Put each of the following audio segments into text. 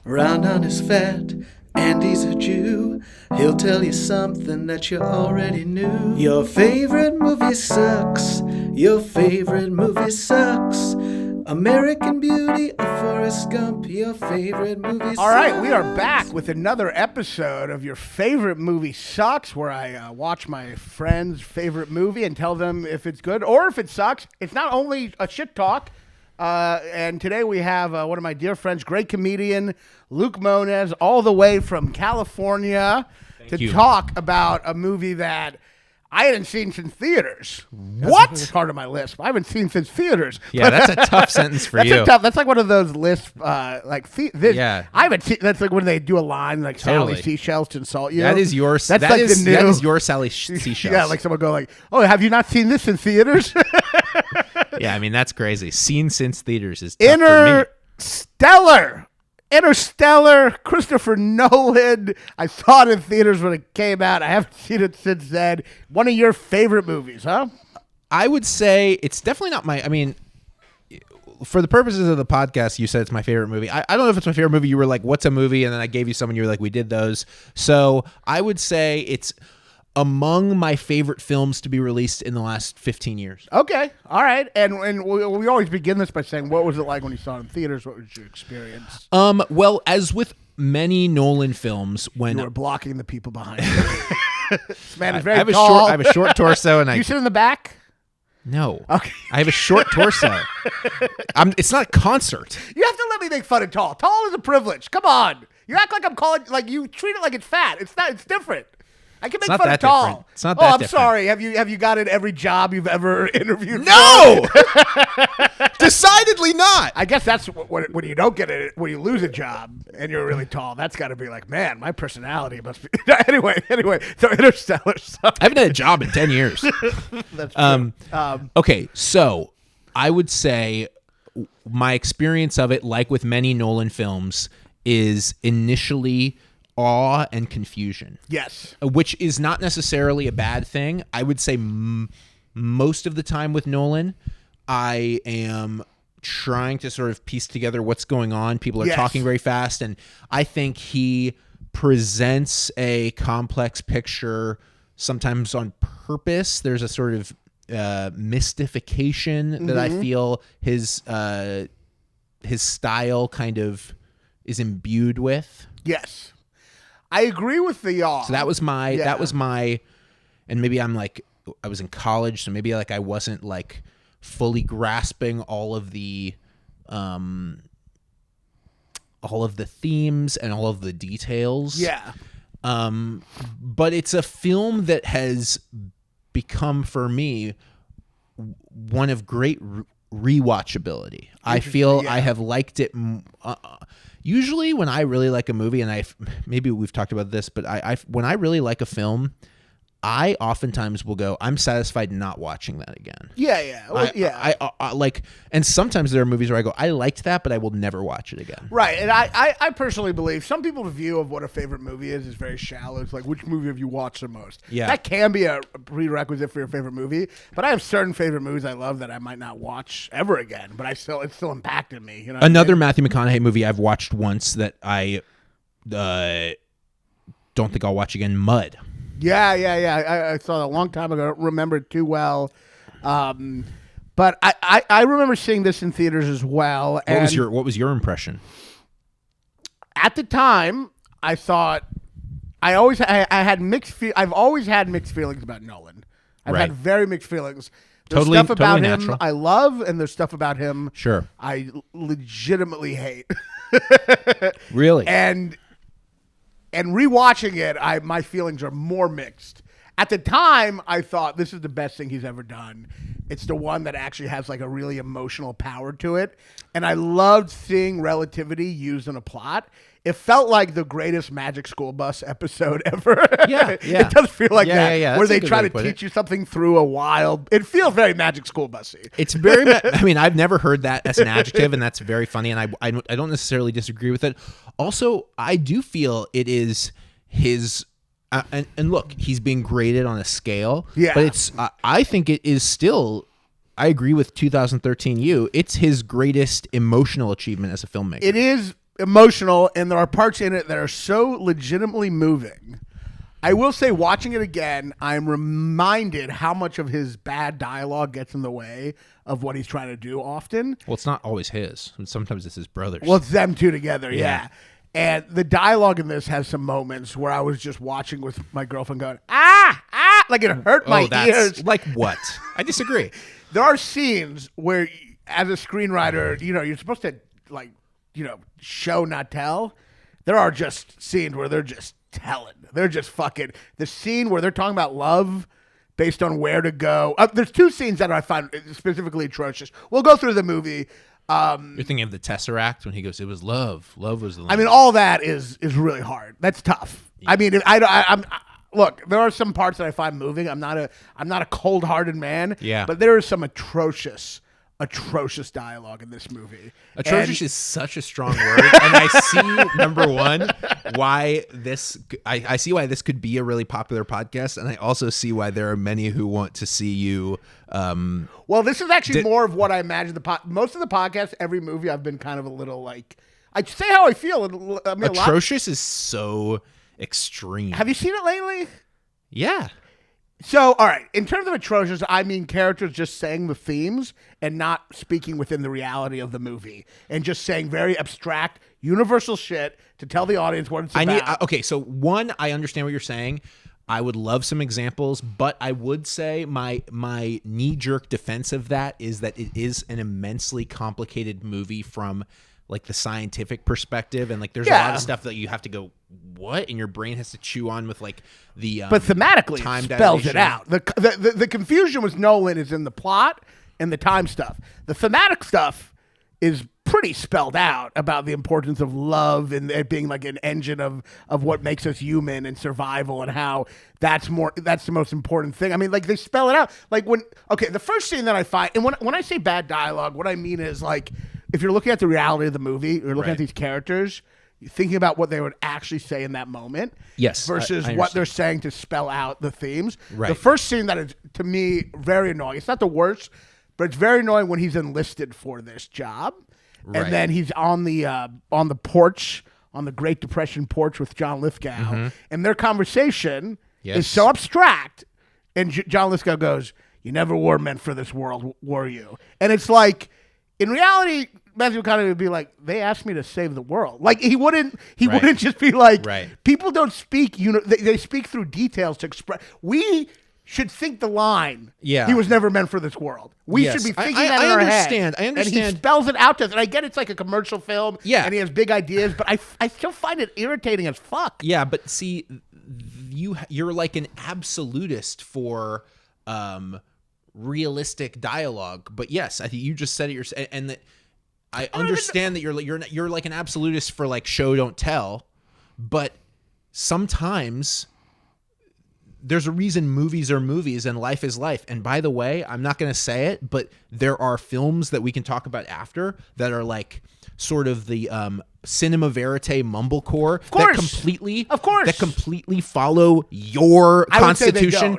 Raanan is fat and he's a Jew. He'll tell you something that you already knew. Your favorite movie sucks. Your favorite movie sucks. American Beauty or Forrest Gump, your favorite movie sucks. All right, we are back with another episode of Your Favorite Movie Sucks, where I watch my friend's favorite movie and tell them if it's good or if it sucks. It's not only a shit talk. And today we have one of my dear friends, great comedian, Luke Mones, all the way from California to talk about a movie that I hadn't seen since theaters. What? It's part of my list. I haven't seen since theaters. Yeah, that's a tough sentence for you. That's like one of those lists, yeah. I haven't seen. That's like when they do a line like Totally. Sally Seashells to insult you. That is your. That's that like is, the new. that is your Sally Seashells. Yeah, like someone go like, "Oh, have you not seen this in theaters?" Yeah, I mean that's crazy. Seen since theaters is tough for me. Interstellar, Christopher Nolan. I saw it in theaters when it came out. I haven't seen it since then. One of your favorite movies, huh? I would say it's definitely not my. I mean, for the purposes of the podcast, you said it's my favorite movie. I don't know if it's my favorite movie. You were like, "What's a movie?" And then I gave you some, and you were like, "We did those." So I would say it's among my favorite films to be released in the last 15 years. Okay, all right. And we always begin this by saying, what was it like when you saw it in theaters? What was your experience? Well, as with many Nolan films, when You were blocking the people behind you. This man is very I have tall. I have a short torso, and Do I you sit in the back? no. Okay. I have a short torso. It's not a concert. You have to let me make fun of tall. Tall is a privilege. Come on. You act like I'm calling, like you treat it like it's fat. It's not. It's different. I can make not fun of that tall. different. It's not Oh, that I'm different. sorry. Have you got in every job you've ever interviewed? No, decidedly not. I guess that's when you don't get it, when you lose a job and you're really tall. That's got to be like, man, my personality must be. anyway. So Interstellar. I haven't had a job in 10 years. That's true. Okay, so I would say my experience of it, like with many Nolan films, is initially awe and confusion. Yes. Which is not necessarily a bad thing. I would say most of the time with Nolan, I am trying to sort of piece together what's going on. People are talking very fast, and I think he presents a complex picture sometimes on purpose. There's a sort of mystification that I feel his style kind of is imbued with. Yes. I agree with the awe. So that was my, and maybe I'm like, I was in college, so maybe like I wasn't like fully grasping all of the themes and all of the details. Yeah. But it's a film that has become for me one of great rewatchability. I feel I have liked it. Usually when I really like a movie, and maybe we've talked about this, but when I really like a film, I oftentimes will go, I'm satisfied not watching that again. Yeah. Well, I like, and sometimes there are movies where I go, I liked that, but I will never watch it again. Right. And I personally believe some people's view of what a favorite movie is very shallow. It's like, which movie have you watched the most? Yeah. That can be a prerequisite for your favorite movie. But I have certain favorite movies I love that I might not watch ever again, but it's still impacted me. You know Another Matthew McConaughey movie I've watched once that I don't think I'll watch again, Mud. Yeah. I saw it a long time ago. I don't remember it too well. But I remember seeing this in theaters as well. What was your impression? At the time, I thought I had mixed. I've always had mixed feelings about Nolan. I've had very mixed feelings. There's stuff about him natural. I love, and there's stuff about him I legitimately hate. Really? And rewatching it, my feelings are more mixed. At the time, I thought this is the best thing he's ever done. It's the one that actually has like a really emotional power to it. And I loved seeing relativity used in a plot. It felt like the greatest Magic School Bus episode ever. Yeah. It does feel like that. Yeah. Where they try to teach you something through a wild... It feels very Magic School Busy. It's very... I mean, I've never heard that as an adjective, and that's very funny, and I don't necessarily disagree with it. Also, I do feel it is his... and look, he's being graded on a scale. Yeah. But it's... I think it is still... I agree with 2013 You. It's his greatest emotional achievement as a filmmaker. It is... emotional, and there are parts in it that are so legitimately moving. I will say, watching it again, I'm reminded how much of his bad dialogue gets in the way of what he's trying to do often. Well, it's not always his. Sometimes it's his brother's. Well, it's them two together, yeah. And the dialogue in this has some moments where I was just watching with my girlfriend going, like it hurt my ears. Like what? I disagree. There are scenes where, as a screenwriter, you're supposed to, show, not tell. There are just scenes where they're just telling. They're just fucking. The scene where they're talking about love based on where to go. There's two scenes that I find specifically atrocious. We'll go through the movie. You're thinking of the Tesseract when he goes, "It was love. Love was the." I mean, all that is really hard. That's tough. Yeah. I mean, I'm look. There are some parts that I find moving. I'm not a cold-hearted man. Yeah. But there is some atrocious dialogue in this movie. Atrocious is such a strong word, and I see number one why this. I see why this could be a really popular podcast, and I also see why there are many who want to see you. Well, this is actually more of what I imagine. Most of the podcasts, every movie, I've been kind of a little like. I say how I feel. I mean, atrocious is so extreme. Have you seen it lately? Yeah. So, all right, in terms of atrocious, I mean characters just saying the themes and not speaking within the reality of the movie and just saying very abstract, universal shit to tell the audience what it's about. Okay, so one, I understand what you're saying. I would love some examples, but I would say my knee-jerk defense of that is that it is an immensely complicated movie from like the scientific perspective, and like there's a lot of stuff that you have to go, what? And your brain has to chew on with like the but thematically time it spells dilation. It out. The confusion with Nolan is in the plot and the time stuff. The thematic stuff is pretty spelled out about the importance of love and it being like an engine of what makes us human and survival, and how that's the most important thing. I mean, like they spell it out. Like the first scene that I find, and when I say bad dialogue, what I mean is like, if you're looking at the reality of the movie, you're looking at these characters, you're thinking about what they would actually say in that moment. Yes. Versus what they're saying to spell out the themes. Right. The first scene that is, to me, very annoying. It's not the worst, but it's very annoying when he's enlisted for this job. Right. And then he's on the porch, on the Great Depression porch with John Lithgow. And their conversation is so abstract. And John Lithgow goes, "You never were meant for this world, were you?" And it's like, in reality, Matthew McConaughey would be like, "They asked me to save the world." Like he wouldn't just be like, people don't speak. They speak through details to express. We should think the line. Yeah, he was never meant for this world. We should be thinking that in our head. I understand. And he spells it out to us. And I get it's like a commercial film. Yeah, and he has big ideas, but I still find it irritating as fuck. Yeah, but see, you're like an absolutist for realistic dialogue. But yes, I think you just said it. And that I understand that you're like an absolutist for like show don't tell, but sometimes there's a reason movies are movies and life is life. And by the way, I'm not going to say it, but there are films that we can talk about after that are like sort of the cinema verite mumblecore that completely follow your constitution.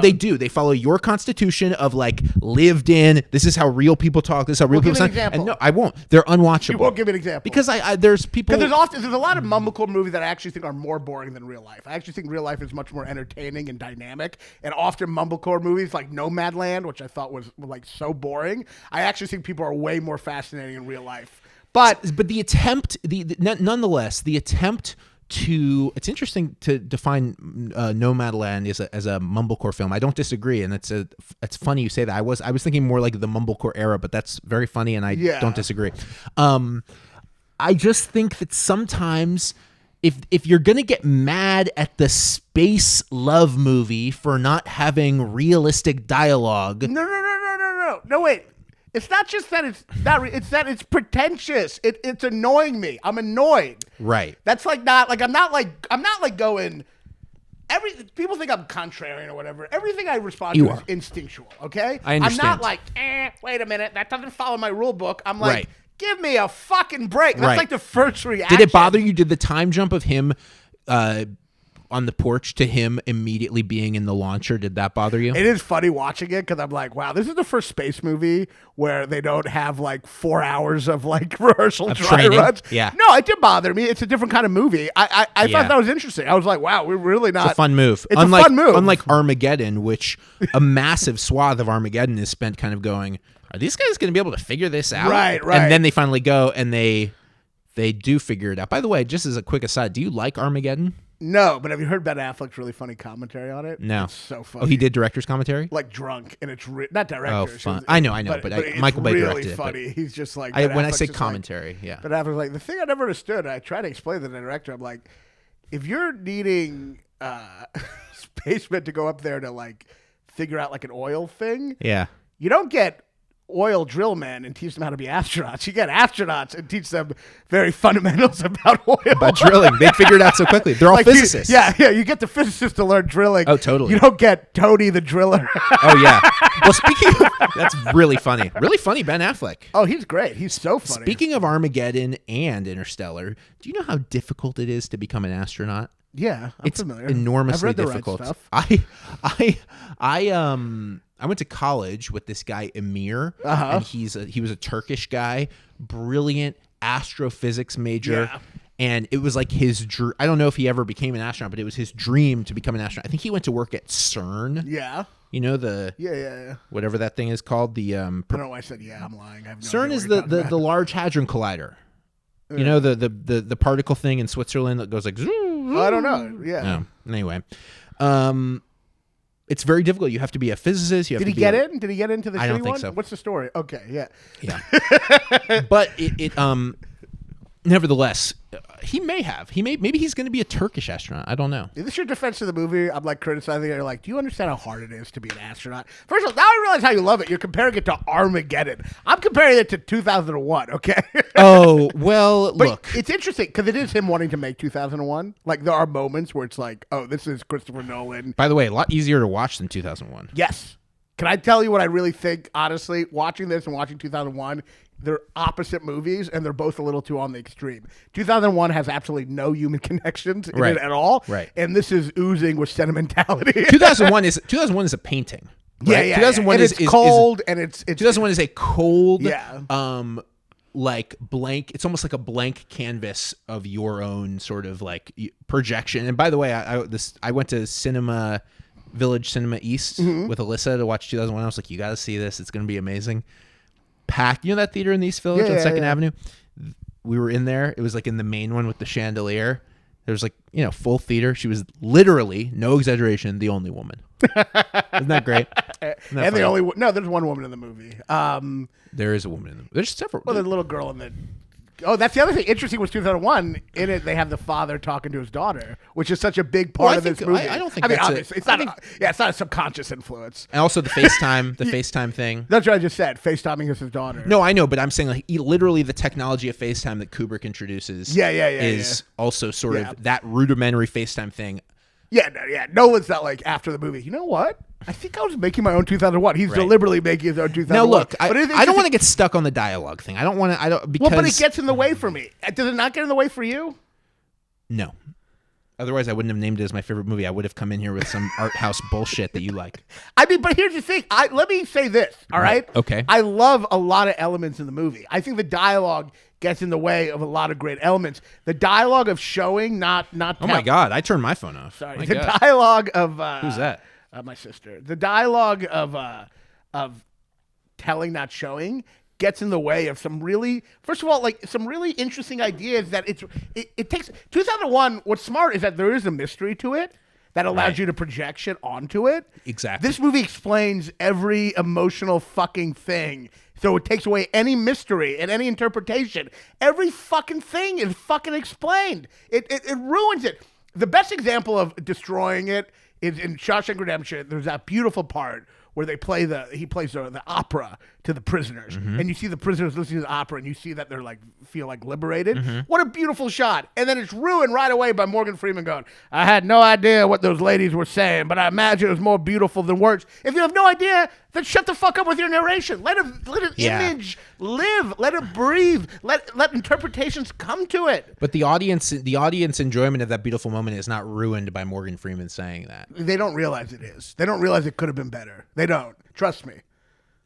They do. They follow your constitution of like lived in. This is how real people talk. This is how real people sound. And no, I won't. They're unwatchable. You won't give me an example because there's people. Because there's a lot of mumblecore movies that I actually think are more boring than real life. I actually think real life is much more entertaining and dynamic. And often mumblecore movies like Nomadland, which I thought was like so boring, I actually think people are way more fascinating in real life. But the attempt, nonetheless, the attempt to, it's interesting to define Nomadland as a mumblecore film. I don't disagree, and it's funny you say that. I was thinking more like the mumblecore era, but that's very funny, and I don't disagree. I just think that sometimes if you're gonna get mad at the space love movie for not having realistic dialogue, no, wait. It's not just that it's that it's pretentious. It's annoying me. I'm annoyed. Right. That's like I'm not like going. People think I'm contrarian or whatever. Everything I respond to is instinctual. Okay. I understand. I'm not like, wait a minute, that doesn't follow my rule book. I'm like, give me a fucking break. That's like the first reaction. Did it bother you? Did the time jump of him on the porch to him immediately being in the launcher, did that bother you? It is funny watching it because I'm like, wow, this is the first space movie where they don't have like 4 hours of like rehearsal dry training? runs. Yeah. No, it did bother me. It's a different kind of movie. I thought that was interesting. I was like, wow, we're really not. It's a fun move. It's a fun move. Unlike Armageddon, which a massive swath of Armageddon is spent kind of going, are these guys going to be able to figure this out? Right. And then they finally go and they do figure it out. By the way, just as a quick aside, do you like Armageddon? No, but have you heard Ben Affleck's really funny commentary on it? No. It's so funny. Oh, he did director's commentary? Like drunk, and it's not director's. Oh, fun. I know, but it's Michael Bay really directed funny. it. He's just like When I Affleck's say just commentary, yeah. But Affleck's like, the thing I never understood, I try to explain to the director, I'm like, if you're needing spacemen to go up there to like figure out like an oil thing, Yeah. you don't get oil drill men and teach them how to be astronauts. You get astronauts and teach them very fundamentals about oil. About drilling. They figured it out so quickly. They're all physicists. You get the physicists to learn drilling. Oh, totally. You don't get Tony the driller. Oh, yeah. Well, speaking of, that's really funny. Really funny, Ben Affleck. Oh, he's great. He's so funny. Speaking of Armageddon and Interstellar, do you know how difficult it is to become an astronaut? Yeah, It's familiar. enormously I've read difficult. The right stuff. I went to college with this guy Emir, and he was a Turkish guy, brilliant astrophysics major. Yeah. And it was like his I don't know if he ever became an astronaut, but it was his dream to become an astronaut. I think he went to work at CERN. Yeah. You know the whatever that thing is called. The I don't know why I said I'm lying. I have no CERN idea is what you're the Large Hadron Collider. You know the particle thing in Switzerland that goes like. I don't know. Yeah. No. Anyway, it's very difficult. You have to be a physicist. Did he get in? Did he get into the I don't shitty think one? so. What's the story? Okay, yeah. Yeah. But nevertheless, he may have. Maybe he's going to be a Turkish astronaut. I don't know. Is this your defense of the movie? I'm like criticizing it. You're like, do you understand how hard it is to be an astronaut? First of all, now I realize how you love it. You're comparing it to Armageddon. I'm comparing it to 2001, okay? Oh, well, But look. it's interesting because it is him wanting to make 2001. Like, there are moments where it's like, oh, this is Christopher Nolan. By the way, a lot easier to watch than 2001. Yes. Can I tell you what I really think, honestly? Watching this and watching 2001, they're opposite movies, and they're both a little too on the extreme. 2001 has absolutely no human connections in it at all. Right. And this is oozing with sentimentality. 2001 is a painting. Right? Yeah. 2001 and is it's cold, and it's 2001 is a cold, Yeah. like blank. It's almost like a blank canvas of your own sort of like projection. And by the way, I went to Village Cinema East with Alyssa to watch 2001. I was like, you got to see this. It's going to be amazing. Packed. You know that theater in the East Village on 2nd Avenue? We were in there. It was like in the main one with the chandelier. There was like, full theater. She was literally, no exaggeration, the only woman. Isn't that great? And the only there's one woman in the movie. There is a woman in the movie. There's several. Well, the little girl in the. Oh, that's the other thing. Interesting was 2001. In it, they have the father talking to his daughter, which is such a big part of this movie. I don't think. I mean, that's obviously, it's not. It's not a subconscious influence. And also the FaceTime, FaceTime thing. That's what I just said. FaceTiming is his daughter. No, I know, but I'm saying like literally the technology of FaceTime that Kubrick introduces. Is also sort of that rudimentary FaceTime thing. Yeah. Nolan's not like after the movie. You know what? I think I was making my own 2001. He's deliberately making his own 2001. Now look, I don't want to to get stuck on the dialogue thing. I don't want to. Because but it gets in the way for me. Does it not get in the way for you? No. Otherwise, I wouldn't have named it as my favorite movie. I would have come in here with some art house bullshit that you like. I mean, but here's the thing. Let me say this, all right? Okay. I love a lot of elements in the movie. I think the dialogue gets in the way of a lot of great elements. The dialogue of showing, not. Oh my God! I turned my phone off. Sorry. My The God. dialogue of. Who's that? My sister. The dialogue of telling, not showing, gets in the way of some really, first of all, like some really interesting ideas that it takes. 2001, what's smart is that there is a mystery to it that allows you to project shit onto it. Exactly. This movie explains every emotional fucking thing. So it takes away any mystery and any interpretation. Every fucking thing is fucking explained. It ruins it. The best example of destroying it is in Shawshank Redemption. There's that beautiful part where he plays the opera to the prisoners, and you see the prisoners listening to the opera, and you see that they're like feel like liberated. What a beautiful shot! And then it's ruined right away by Morgan Freeman going, "I had no idea what those ladies were saying, but I imagine it was more beautiful than words." If you have no idea, then shut the fuck up with your narration. Let an image live. Let it breathe. Let interpretations come to it. But the audience enjoyment of that beautiful moment is not ruined by Morgan Freeman saying that. They don't realize it is. They don't realize it could have been better. They don't. Trust me.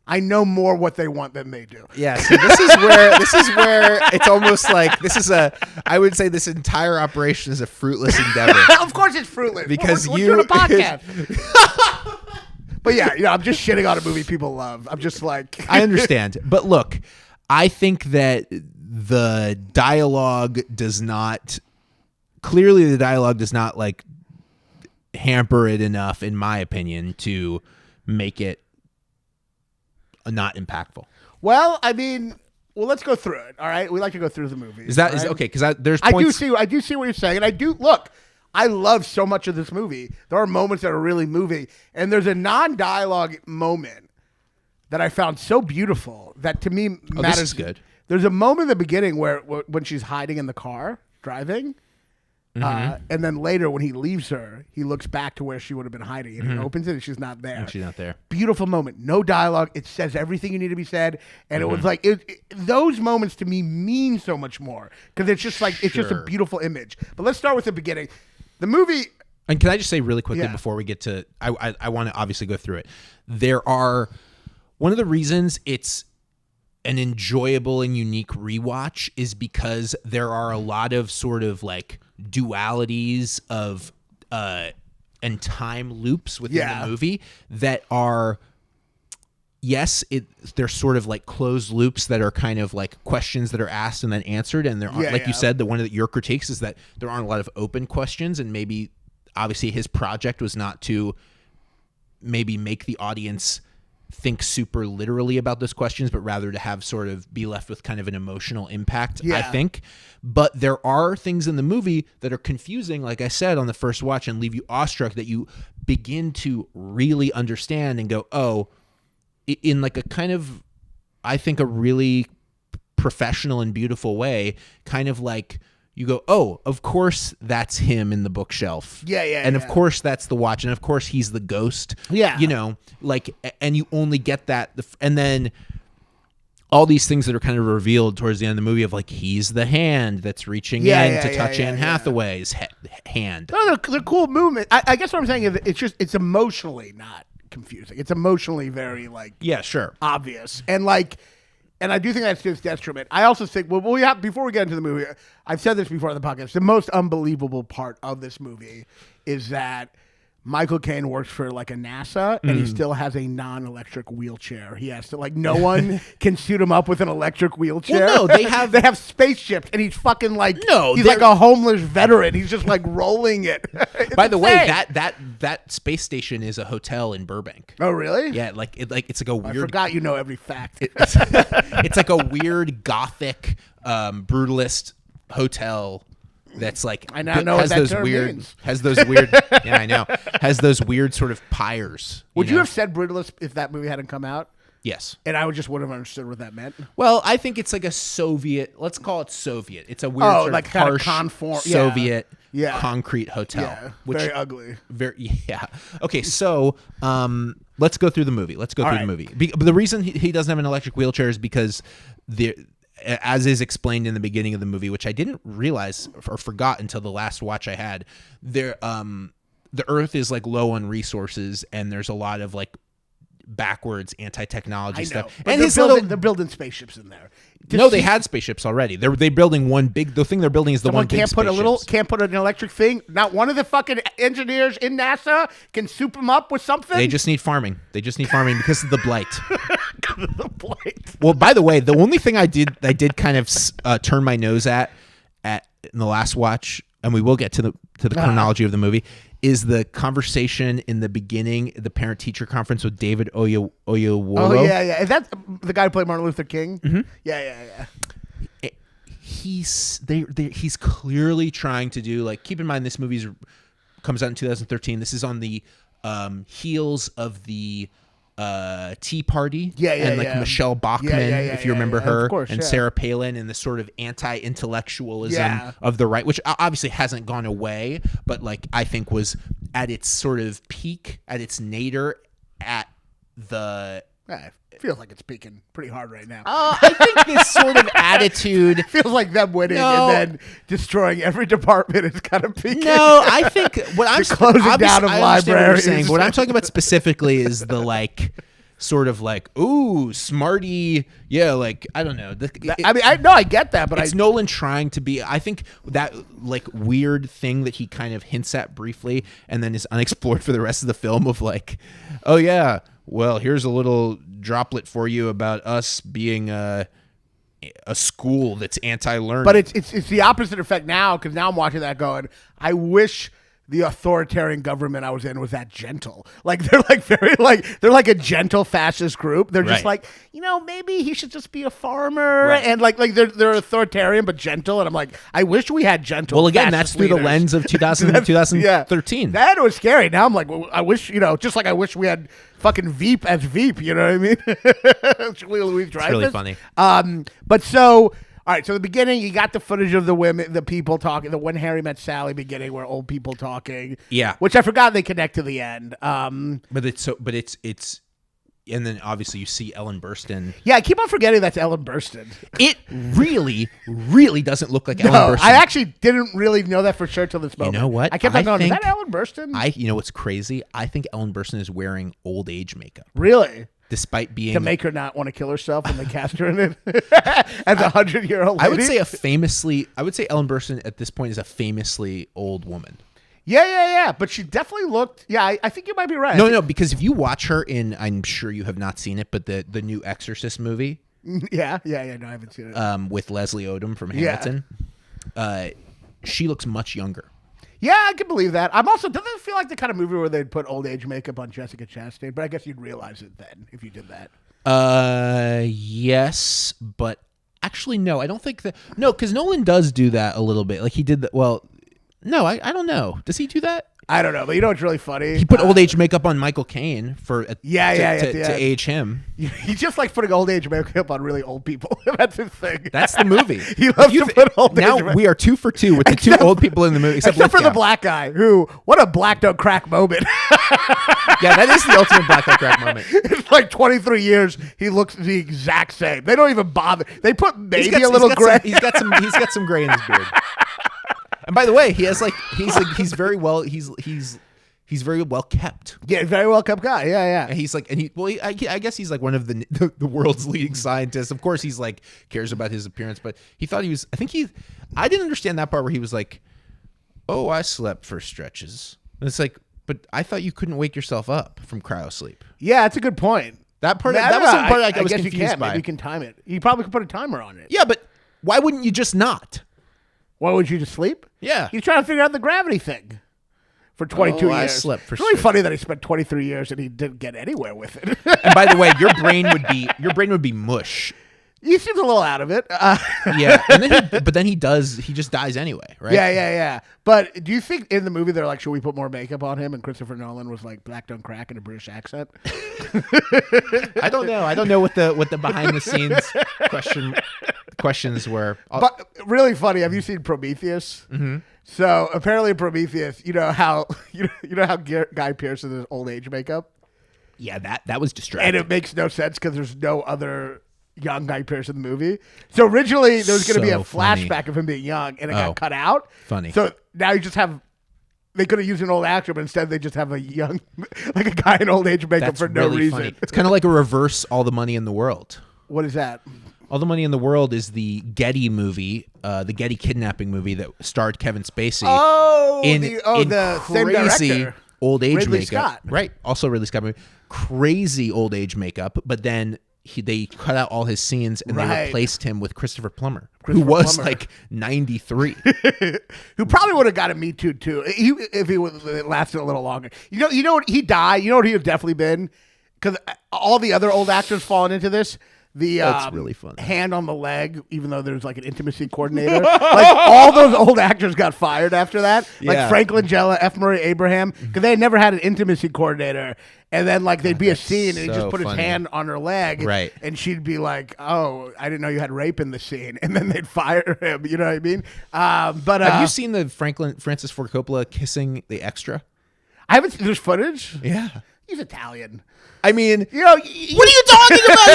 I know more what they want than they do. Yeah, so this is where it's almost like I would say this entire operation is a fruitless endeavor. Of course it's fruitless. Because we're doing a podcast. But yeah, I'm just shitting on a movie people love. I'm just like I understand. But look, I think that the dialogue does not like hamper it enough, in my opinion, to make it not impactful. Well, I mean, let's go through it. All right, we like to go through the movie. Is okay? Because there's points. I do see what you're saying, and I do look. I love so much of this movie. There are moments that are really moving, and there's a non-dialogue moment that I found so beautiful that to me matters. This is good. There's a moment in the beginning when she's hiding in the car driving. And then later when he leaves her, he looks back to where she would have been hiding, and he opens it and she's not there. And she's not there. Beautiful moment. No dialogue. It says everything you need to be said. And it was like, those moments to me mean so much more because it's just like, it's just a beautiful image. But let's start with the beginning. The movie. And can I just say really quickly before we get to, I want to obviously go through it. One of the reasons it's an enjoyable and unique rewatch is because there are a lot of sort of like dualities of and time loops within the movie that are they're sort of like closed loops that are kind of like questions that are asked and then answered, and there aren't, like you said, the one that your critiques is that there aren't a lot of open questions, and maybe obviously his project was not to maybe make the audience think super literally about those questions, but rather to have sort of be left with kind of an emotional impact, I think. But there are things in the movie that are confusing, like I said, on the first watch, and leave you awestruck, that you begin to really understand and go, oh, in like a kind of, I think, a really professional and beautiful way, kind of like, you go, oh, of course that's him in the bookshelf. And of course that's the watch. And of course he's the ghost. You know, like, and you only get that. And then all these things that are kind of revealed towards the end of the movie of like, he's the hand that's reaching in to touch Anne Hathaway's hand. No, they're cool movement. I guess what I'm saying is it's emotionally not confusing. It's emotionally very like, obvious. And like, and I do think that's to its detriment. I also think, before we get into the movie, I've said this before on the podcast, the most unbelievable part of this movie is that Michael Caine works for like a NASA and he still has a non-electric wheelchair. He has to, like, no one can suit him up with an electric wheelchair. Well, no, they have spaceships, and he's fucking like, he's like a homeless veteran. He's just like rolling it. By the way, that space station is a hotel in Burbank. Oh, really? Yeah, it's like a weird. I forgot you know every fact. It's like a weird gothic brutalist hotel. That's like, I now know what that term means. Has those weird I know, has those weird sort of pyres. Would you have said brutalist if that movie hadn't come out? Yes. And I would have understood what that meant. Well, I think it's like a Soviet, let's call it Soviet. It's a weird sort like of kind harsh of conform Soviet concrete hotel. Which, very ugly. Okay, so let's go through the movie. But the reason he doesn't have an electric wheelchair is because as is explained in the beginning of the movie, which I didn't realize or forgot until the last watch I had, the Earth is like low on resources, and there's a lot of like backwards anti-technology stuff. And they're building spaceships in there. They had spaceships already. They're building one big. The thing they're building is the one big spaceship. Can't put an electric thing. Not one of the fucking engineers in NASA can soup them up with something. They just need farming. Because of the blight. Well, by the way, the only thing I did kind of turn my nose at in the last watch, and we will get to the chronology of the movie, is the conversation in the beginning, the parent-teacher conference with David Oyelowo. Oh, yeah. Is that the guy who played Martin Luther King? Mm-hmm. Yeah. He's clearly trying to do, like, keep in mind this movie comes out in 2013. This is on the heels of the Tea Party, Yeah, and like yeah. Michelle Bachmann, if you remember her, of course, and Sarah Palin, and the sort of anti-intellectualism of the right, which obviously hasn't gone away, but like I think was at its sort of peak, at its nadir, at the. It feels like it's peaking pretty hard right now. I think this sort of attitude feels like them winning and then destroying every department is kind of peaking. No, I think what I'm closing down of libraries. What I'm talking about specifically is the like sort of like, ooh, smarty, yeah, like I don't know. I get that, but it's Nolan trying to be. I think that like weird thing that he kind of hints at briefly and then is unexplored for the rest of the film of like, oh yeah, well here's a little droplet for you about us being a school that's anti-learning. But it's the opposite effect now, because now I'm watching that going, I wish the authoritarian government I was in was that gentle. Like they're like very like they're like a gentle fascist group. They're just like, maybe he should just be a farmer, and like they're authoritarian but gentle. And I'm like, I wish we had gentle. Well, again, that's fascist through leaders. the lens of 2013. That was scary. Now I'm like, well, I wish just like I wish we had fucking Veep as Veep. You know what I mean? Julia Louis-Dreyfus. It's really funny. But so. All right, so the beginning, you got the footage of the women, the people talking, the When Harry Met Sally beginning, where old people talking. Yeah, which I forgot they connect to the end. But it's, and then obviously you see Ellen Burstyn. Yeah, I keep on forgetting that's Ellen Burstyn. It really, really doesn't look like Ellen Burstyn. I actually didn't really know that for sure till this moment. You know what? I kept on going, is that Ellen Burstyn? You know what's crazy? I think Ellen Burstyn is wearing old age makeup. Really? Despite being to make her not want to kill herself when they cast her in it as 100-year-old lady. I would say Ellen Burstyn at this point is a famously old woman. Yeah. But she definitely looked. Yeah, I think you might be right. No, because if you watch her in, I'm sure you have not seen it, but the new Exorcist movie. Yeah. No, I haven't seen it. With Leslie Odom from Hamilton. She looks much younger. Yeah, I can believe that. Doesn't it feel like the kind of movie where they'd put old age makeup on Jessica Chastain? But I guess you'd realize it then if you did that. Yes, but actually no, I don't think that. No, because Nolan does do that a little bit. Like he did that. Well, no, I don't know. Does he do that? I don't know, but you know what's really funny? He put old age makeup on Michael Caine to age him. He just likes putting old age makeup on really old people. That's his thing. That's the movie. He loves to put old age makeup. Now we are 2 for 2 with the two old people in the movie. Except for the black guy, who, what a black don't crack moment. Yeah, that is the ultimate black don't crack moment. It's like 23 years, he looks the exact same. They don't even bother. They put maybe a little gray. He's got some gray in his beard. And by the way, he's very well kept. Yeah, very well kept guy. Yeah. And I guess he's like one of the world's leading scientists. Of course, he's like cares about his appearance, but he thought he was. I didn't understand that part where he was like, "Oh, I slept for stretches." And it's like, but I thought you couldn't wake yourself up from cryo sleep. Yeah, that's a good point. That part. That was the part I was guess confused you can. by. Maybe you can time it. You probably could put a timer on it. Yeah, but why wouldn't you just not? Why would you just sleep? Yeah. He's trying to figure out the gravity thing for 22 years. I slept for It's really funny that he spent 23 years and he didn't get anywhere with it. And by the way, your brain would be mush. He seems a little out of it. Yeah. But then he just dies anyway, right? Yeah. But do you think in the movie they're like, should we put more makeup on him? And Christopher Nolan was like, black don't crack in a British accent. I don't know. I don't know what the behind the scenes questions were. But really funny. Have you seen Prometheus? Mm-hmm. So apparently Prometheus, you know how Guy Pearce is old age makeup? Yeah, that was distracting. And it makes no sense because there's no other young Guy Pearce in the movie. So originally there was going to be a flashback of him being young, and it got cut out. Funny. So now you just have. They could have used an old actor, but instead they just have a young, like a guy in old age makeup for no reason. Funny. It's kind of like a reverse All the Money in the World. What is that? All the Money in the World is the Getty movie, the Getty kidnapping movie that starred Kevin Spacey. The same director. Old age Ridley makeup. Scott. Right. Also Ridley Scott movie. Crazy old age makeup, but then they cut out all his scenes and they replaced him with Christopher Plummer, who was like 93. Who probably would have got a Me Too too if he would lasted a little longer. You know what he died. You know what he would definitely been, because all the other old actors falling into this. the That's really funny. hand on the leg, even though there's like an intimacy coordinator. Like all those old actors got fired after that. Like Yeah. Frank Langella, F. Murray Abraham, because they had never had an intimacy coordinator. And then like they'd be a scene and he'd just so put his funny. hand on her leg. Right. And she'd be like, "Oh, I didn't know you had rape in the scene." And then they'd fire him. You know what I mean? But Have you seen the Francis Ford Coppola kissing the extra? I haven't seen there's footage. Yeah. He's Italian. I mean, You know, what are you talking about?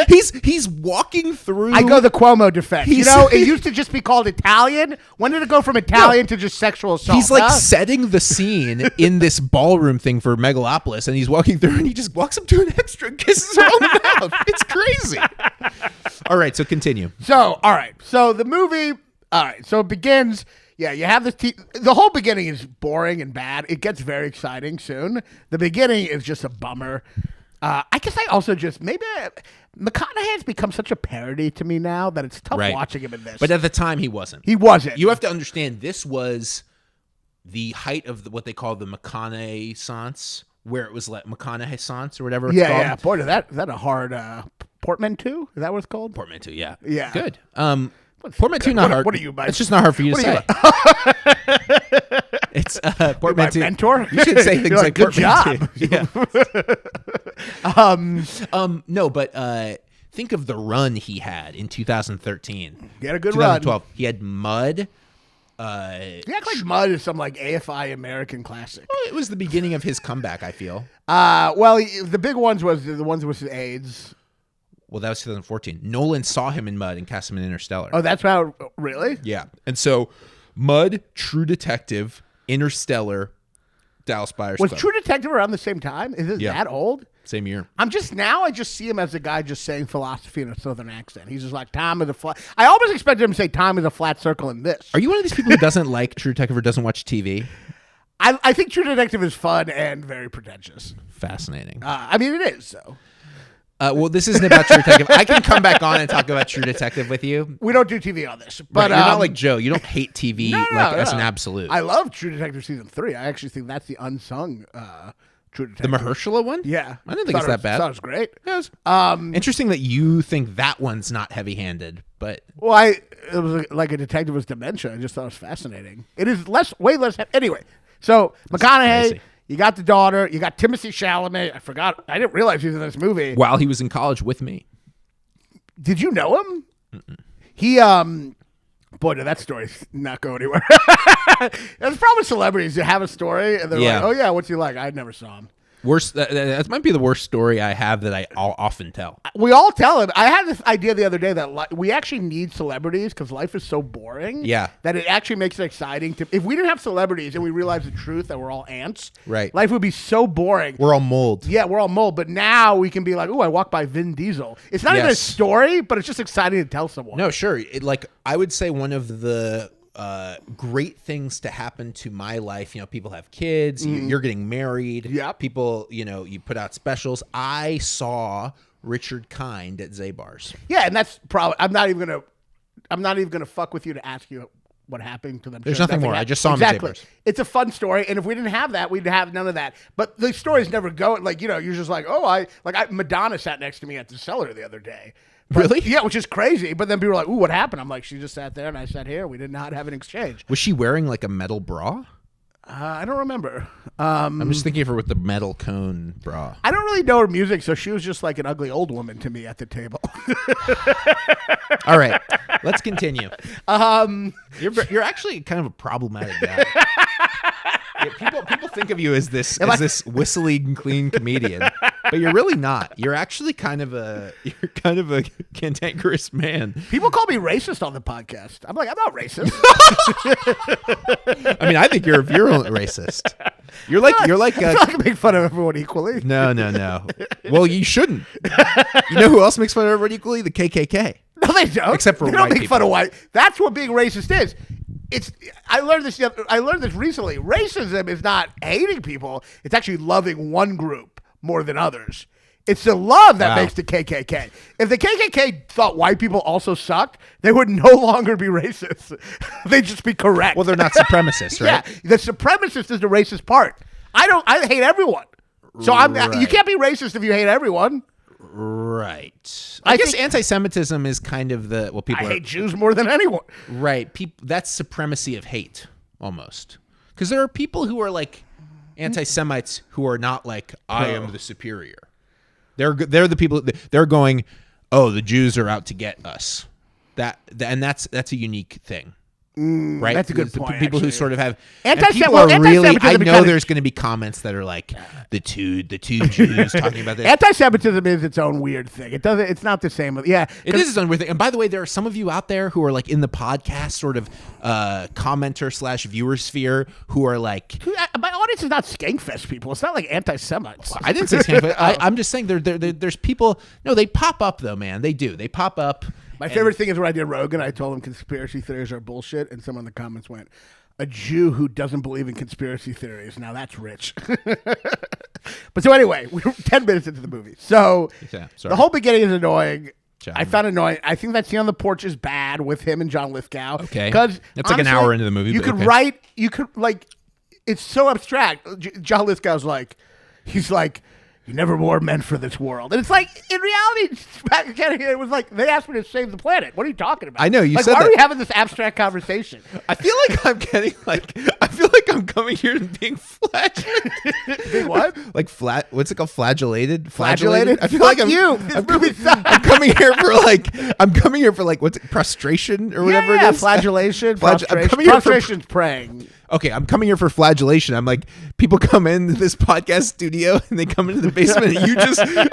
He's Italian. He's walking through. I go the Cuomo defense. You He's- know, it used to just be called Italian. When did it go from Italian to just sexual assault? He's like huh? setting the scene in this ballroom thing for Megalopolis, and he's walking through, and he just walks up to an extra and kisses her on the mouth. It's crazy. All right, so continue. So, all right. So the movie, all right. So it begins. Yeah, you have this. The whole beginning is boring and bad. It gets very exciting soon. The beginning is just a bummer. I guess I also just McConaughey has become such a parody to me now that it's tough Right. watching him in this. But at the time, he wasn't. he wasn't. You have to understand, this was the height of what they call the McConaughey-sance, where it was like McConaughey-sance or whatever it's yeah, called. yeah. Boy, is that a hard portmanteau? Is that what it's called? Portmanteau, yeah. Yeah. Good. Portmanteau, not hard. What are you, my- It's just not hard for you to what say. It's My portmanteau. mentor? You should say things You're like good portmanteau. job. Yeah. No, but think of the run he had in 2013. He had a good run. 2012. He had Mud. You act like Mud is some like AFI American classic. It was the beginning of his comeback, I feel. Well, the big ones was the ones with his AIDS. Well, that was 2014. Nolan saw him in Mud and cast him in Interstellar. Oh, that's how. Really? Yeah. And so Mud, True Detective, Interstellar, Dallas Buyers Was Club. True Detective around the same time? Is it Yeah. that old? Same year. I just see him as a guy just saying philosophy in a southern accent. He's just like, time is a flat. I almost expected him to say time is a flat circle in this. Are you one of these people who doesn't like True Detective or doesn't watch TV? I think True Detective is fun and very pretentious. Fascinating. I mean, it is, so. Well, this isn't about True Detective. I can come back on and talk about True Detective with you. We don't do TV on this. But Right, you're not like Joe. You don't hate TV as an absolute. I love True Detective Season 3. I actually think that's the unsung True The Detective. Mahershala one? Yeah. I didn't think it's that bad. Thought it was great. Yes. Um, Interesting that you think that one's not heavy-handed, but Well, it was like a detective with dementia. I just thought it was fascinating. It is way less. Anyway, so McConaughey, crazy. you got the daughter, you got Timothée Chalamet. I didn't realize he was in this movie. while he was in college with me. Did you know him? Mm-mm. He boy, did that story not go anywhere. There's probably celebrities that have a story and they're Yeah. like, "Oh yeah, what's he like?" I never saw him. Worst. That might be the worst story I have that I'll often tell. We all tell him. I had this idea the other day that we actually need celebrities because life is so boring. Yeah. That it actually makes it exciting. If we didn't have celebrities and we realized the truth that we're all ants, Right. life would be so boring. We're all mold. Yeah, we're all mold. But now we can be like, "Ooh, I walked by Vin Diesel." It's not even a Yes. story, but it's just exciting to tell someone. No, sure. I would say one of the great things to happen to my life. People have kids. You're getting married. Yep. People, you put out specials. I saw Richard Kind at Zabar's. Yeah, and that's probably. I'm not even gonna fuck with you to ask you what happened to them. There's Sure, nothing more. happened. I just saw him at exactly. Zabar's. It's a fun story, and if we didn't have that, we'd have none of that. But the stories never go. Like you're just like, oh, Madonna sat next to me at the cellar the other day. But- Really? Yeah, which is crazy. But then people are like, ooh, what happened? I'm like, she just sat there and I sat here. We did not have an exchange. Was she wearing like a metal bra? I don't remember. I'm just thinking of her with the metal cone bra. I don't really know her music, so she was just like an ugly old woman to me at the table. All right, let's continue. You're actually kind of a problematic guy. Yeah, people think of you as this whistling clean comedian, but you're really not. You're actually kind of a cantankerous man. People call me racist on the podcast. I'm like, I'm not racist. I mean, I think you're a virulent racist. You're like I'm not gonna make fun of everyone equally. no. Well, you shouldn't. You know who else makes fun of everybody equally? The KKK. No, they don't. Except for they don't white make fun people. of white. That's what being racist is. I learned this recently. Racism is not hating people. It's actually loving one group more than others. It's the love that Wow. makes the KKK. If the KKK thought white people also sucked, they would no longer be racist. They'd just be correct. Well, they're not supremacists, right? Yeah, the supremacist is the racist part. I hate everyone. So you Right. can't be racist if you hate everyone. Right. I guess anti-Semitism is kind of the people hate Jews more than anyone. Right. That's supremacy of hate almost. Because there are people who are like anti-Semites who are not like I am the superior. They're the people. They're going, oh, the Jews are out to get us. And that's a unique thing. Right, that's a good point. People who sort of have anti-Semitism. I know there's going to be comments that are like the two Jews talking about this. Anti-Semitism is its own weird thing. It doesn't. It's not the same. Yeah, it is its own weird thing. And by the way, there are some of you out there who are like in the podcast sort of commenter / viewer sphere who are like, my audience is not Skankfest people. It's not like anti-Semites. I didn't say Skankfest. I'm just saying there's people. No, they pop up though, man. They do. They pop up. My favorite thing is when I did Rogan, I told him conspiracy theories are bullshit, and someone in the comments went, a Jew who doesn't believe in conspiracy theories. Now that's rich. But so anyway, we're 10 minutes into the movie. So the whole beginning is annoying. I found it annoying. I think that scene on the porch is bad with him and John Lithgow. Okay. Because it's like an hour into the movie. It's so abstract. John Lithgow's like, he's like, you never were meant for this world. And it's like, in reality, it was like, they asked me to save the planet. What are you talking about? I know, you said why that. are we having this abstract conversation? I feel like I'm coming here and being flagellated. Being what? Like what's it called? Flagellated? Flagellated? I feel like I'm coming here for like, what's it, prostration or whatever it is? Flagellation, prostration. Prostration's praying. Okay, I'm coming here for flagellation. I'm like, people come into this podcast studio and they come into the basement and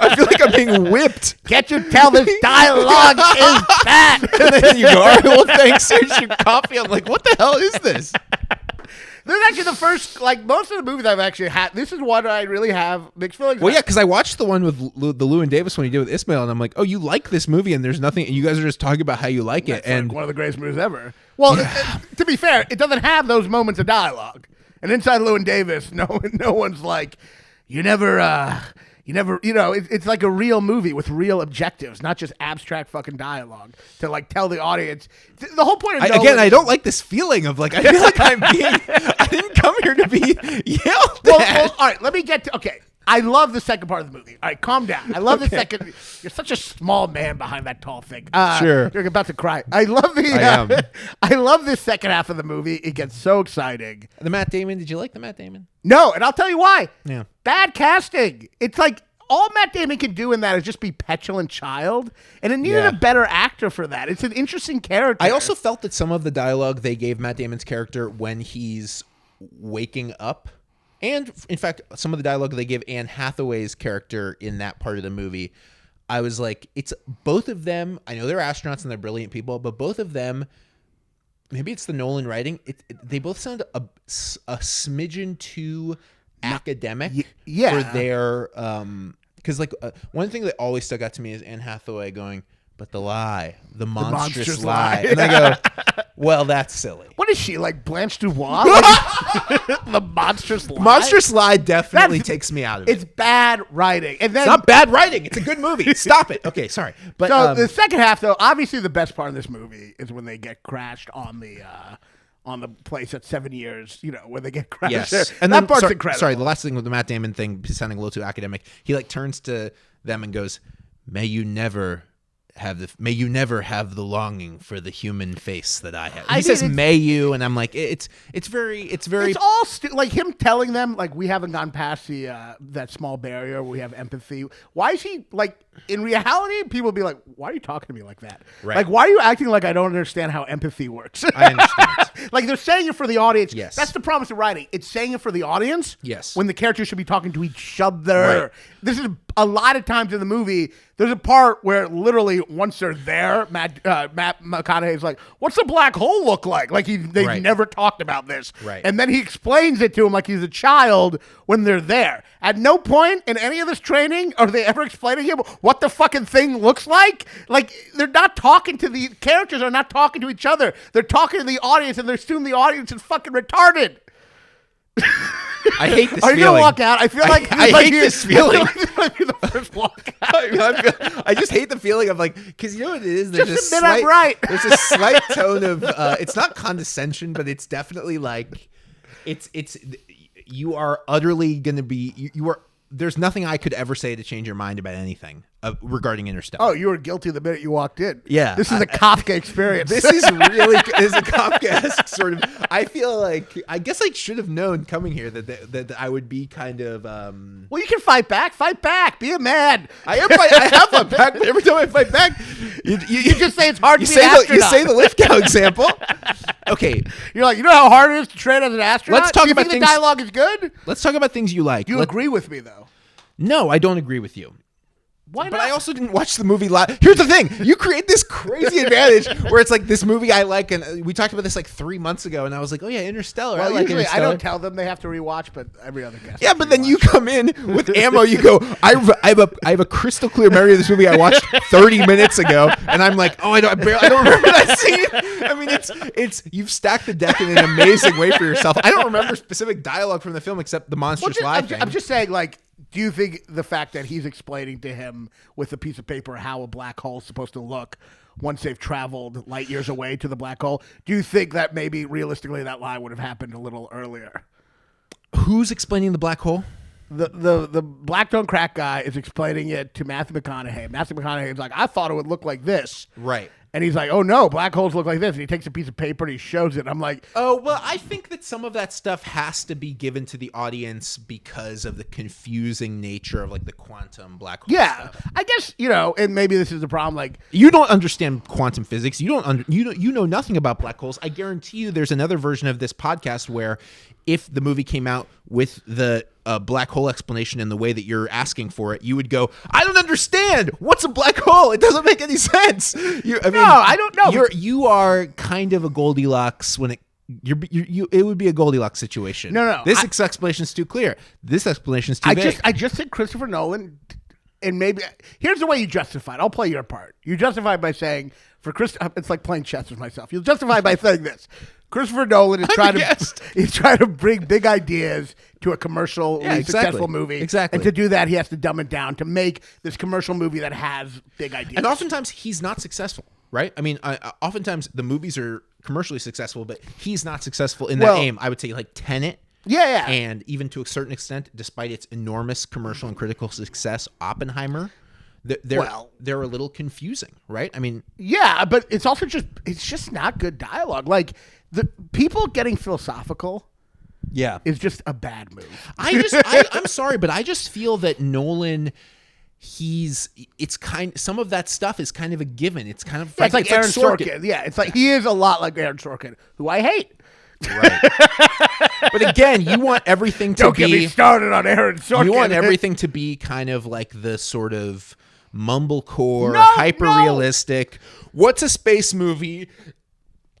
I feel like I'm being whipped. Can't you tell this dialogue is bad? And then you go, all right, well, thanks, here's your coffee. I'm like, what the hell is this? This is actually the first, like, most of the movies I've actually had. This is one I really have mixed feelings about. Well, yeah, because I watched the one with the Llewyn Davis one he did with Ismail, and I'm like, oh, you like this movie, and there's nothing, you guys are just talking about how you like it. And like one of the greatest movies ever. Well, to be fair, it doesn't have those moments of dialogue. And inside Llewyn Davis, no one's like, it's like a real movie with real objectives, not just abstract fucking dialogue to like tell the audience. The whole point of Nolan, I don't like this feeling of like, I feel like I didn't come here to be yelled at. Well, all right, let me get to, okay. I love the second part of the movie. All right, calm down. I love the second. You're such a small man behind that tall thing. Sure. You're about to cry. I love I love this second half of the movie. It gets so exciting. The Matt Damon, did you like the Matt Damon? No, and I'll tell you why. Yeah. Bad casting. It's like all Matt Damon can do in that is just be petulant child, and it needed a better actor for that. It's an interesting character. I also felt that some of the dialogue they gave Matt Damon's character when he's waking up, and in fact, some of the dialogue they give Anne Hathaway's character in that part of the movie, I was like, it's both of them. I know they're astronauts and they're brilliant people, but both of them, maybe it's the Nolan writing. They both sound a smidgen too academic for their because like one thing that always stuck out to me is Anne Hathaway going, but the monstrous lie. And I go, well, that's silly. What is she, like Blanche Dubois? The monstrous lie? Monstrous lie definitely takes me out of it. It's bad writing. And then, it's not bad writing. It's a good movie. Stop it. Okay, sorry. But so the second half, though, obviously the best part of this movie is when they get crashed on the place at 7 years, where they get crashed. Yes. There. And that part's incredible. Sorry, the last thing with the Matt Damon thing, sounding a little too academic, he like turns to them and goes, may you never have the longing for the human face that I have. He says, may you, and I'm like, it's all like him telling them, like, we haven't gone past that small barrier where we have empathy. Why is he, like, in reality, people be like, why are you talking to me like that? Right. Like, why are you acting like I don't understand how empathy works? I understand. Like, they're saying it for the audience. Yes. That's the promise of writing. It's saying it for the audience. Yes. When the characters should be talking to each other. Right. This is a lot of times in the movie, there's a part where literally once they're there, Matt McConaughey is like, what's a black hole look like? Like they've never talked about this. Right. And then he explains it to him like he's a child when they're there. At no point in any of this training are they ever explaining to him what the fucking thing looks like. Like they're not talking to the characters are not talking to each other. They're talking to the audience and they're assuming the audience is fucking retarded. I hate this feeling. Are you going to walk out? I feel like I hate this feeling. I feel like you're the first walk out. I just hate the feeling of like, because you know what it is? There's just admit I'm right. There's a slight tone of, it's not condescension, but it's definitely like, you are utterly going to be, there's nothing I could ever say to change your mind about anything. regarding Interstellar. Oh, you were guilty the minute you walked in. Yeah. This is a Kafka experience. This is really is a Kafkaesque sort of. I feel like I guess I should have known coming here that I would be kind of. Well, you can fight back. Fight back. Be a man. I have fought back, but every time I fight back, you just say it's hard to be an you astronaut. say the Lithgow example. Okay, You're like, you know how hard it is to train as an astronaut? Let's talk Do you about think things- the dialogue is good? let's talk about things you like. You agree with me, though. No, I don't agree with you. Why But not? I also didn't watch the movie live. Here's the thing. You create this crazy advantage where it's like this movie I like, and we talked about this like 3 months ago, and I was like, oh yeah, Interstellar. Well, I like usually Interstellar. I don't tell them they have to rewatch, but every other guest. Yeah, has but to then you rewatch. come in with ammo. You go, I have a crystal clear memory of this movie I watched 30 minutes ago, and I'm like, oh, I don't remember that scene. I mean, it's you've stacked the deck in an amazing way for yourself. I don't remember specific dialogue from the film except the monstrous lie thing. I'm just saying, like, do you think the fact that he's explaining to him with a piece of paper how a black hole is supposed to look once they've traveled light years away to the black hole, do you think that maybe realistically that lie would have happened a little earlier? Who's explaining the black hole? The black don't crack guy is explaining it to Matthew McConaughey. Matthew McConaughey is like, I thought it would look like this. Right. And he's like, oh no, black holes look like this. And he takes a piece of paper and he shows it. I'm like, Oh, well, I think that some of that stuff has to be given to the audience because of the confusing nature of like the quantum black hole yeah, stuff. I guess, you know, and maybe this is the problem. Like, You don't understand quantum physics. You know nothing about black holes. I guarantee you there's another version of this podcast where if the movie came out with the black hole explanation in the way that you're asking for it, you would go, I don't understand. What's a black hole? It doesn't make any sense. I don't know. You are kind of a Goldilocks when it would be a Goldilocks situation. No. This explanation is too clear. This explanation is too vague. I just think Christopher Nolan, and maybe here's the way you justify it. I'll play your part. You justify it by saying it's like playing chess with myself. You'll justify by saying this. Christopher Nolan is trying to bring big ideas to a commercially successful movie. Exactly. And to do that, he has to dumb it down to make this commercial movie that has big ideas. And oftentimes he's not successful, right? I mean, oftentimes the movies are commercially successful, but he's not successful in that aim. I would say like Tenet. Yeah. And even to a certain extent, despite its enormous commercial and critical success, Oppenheimer, they're a little confusing, right? I mean, yeah, but it's also just not good dialogue. Like the people getting philosophical is just a bad move. I'm sorry, but I just feel that Nolan, some of that stuff is kind of a given. It's kind of it's like Aaron Sorkin. Yeah, it's like he is a lot like Aaron Sorkin, who I hate. Right. But again, you want everything to Don't get me started on Aaron Sorkin. You want everything to be kind of like the sort of mumblecore, No. hyper-realistic. What's a space movie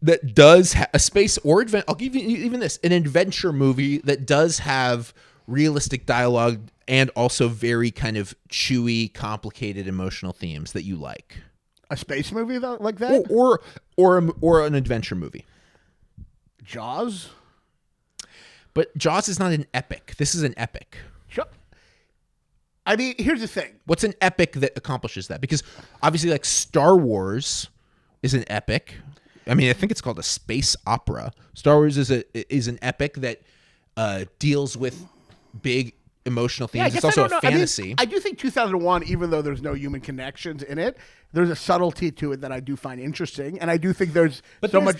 that does a space or I'll give you even this, an adventure movie that does have realistic dialogue and also very kind of chewy, complicated emotional themes that you like? A space movie though, like that, or an adventure movie. Jaws. But Jaws is not an epic. This is an epic. Sure. I mean, here's the thing. What's an epic that accomplishes that? Because obviously, like Star Wars is an epic. I mean, I think it's called a space opera. Star Wars is an epic that deals with big emotional themes. It's also a fantasy. I do think 2001, even though there's no human connections in it, there's a subtlety to it that I do find interesting, and I do think there's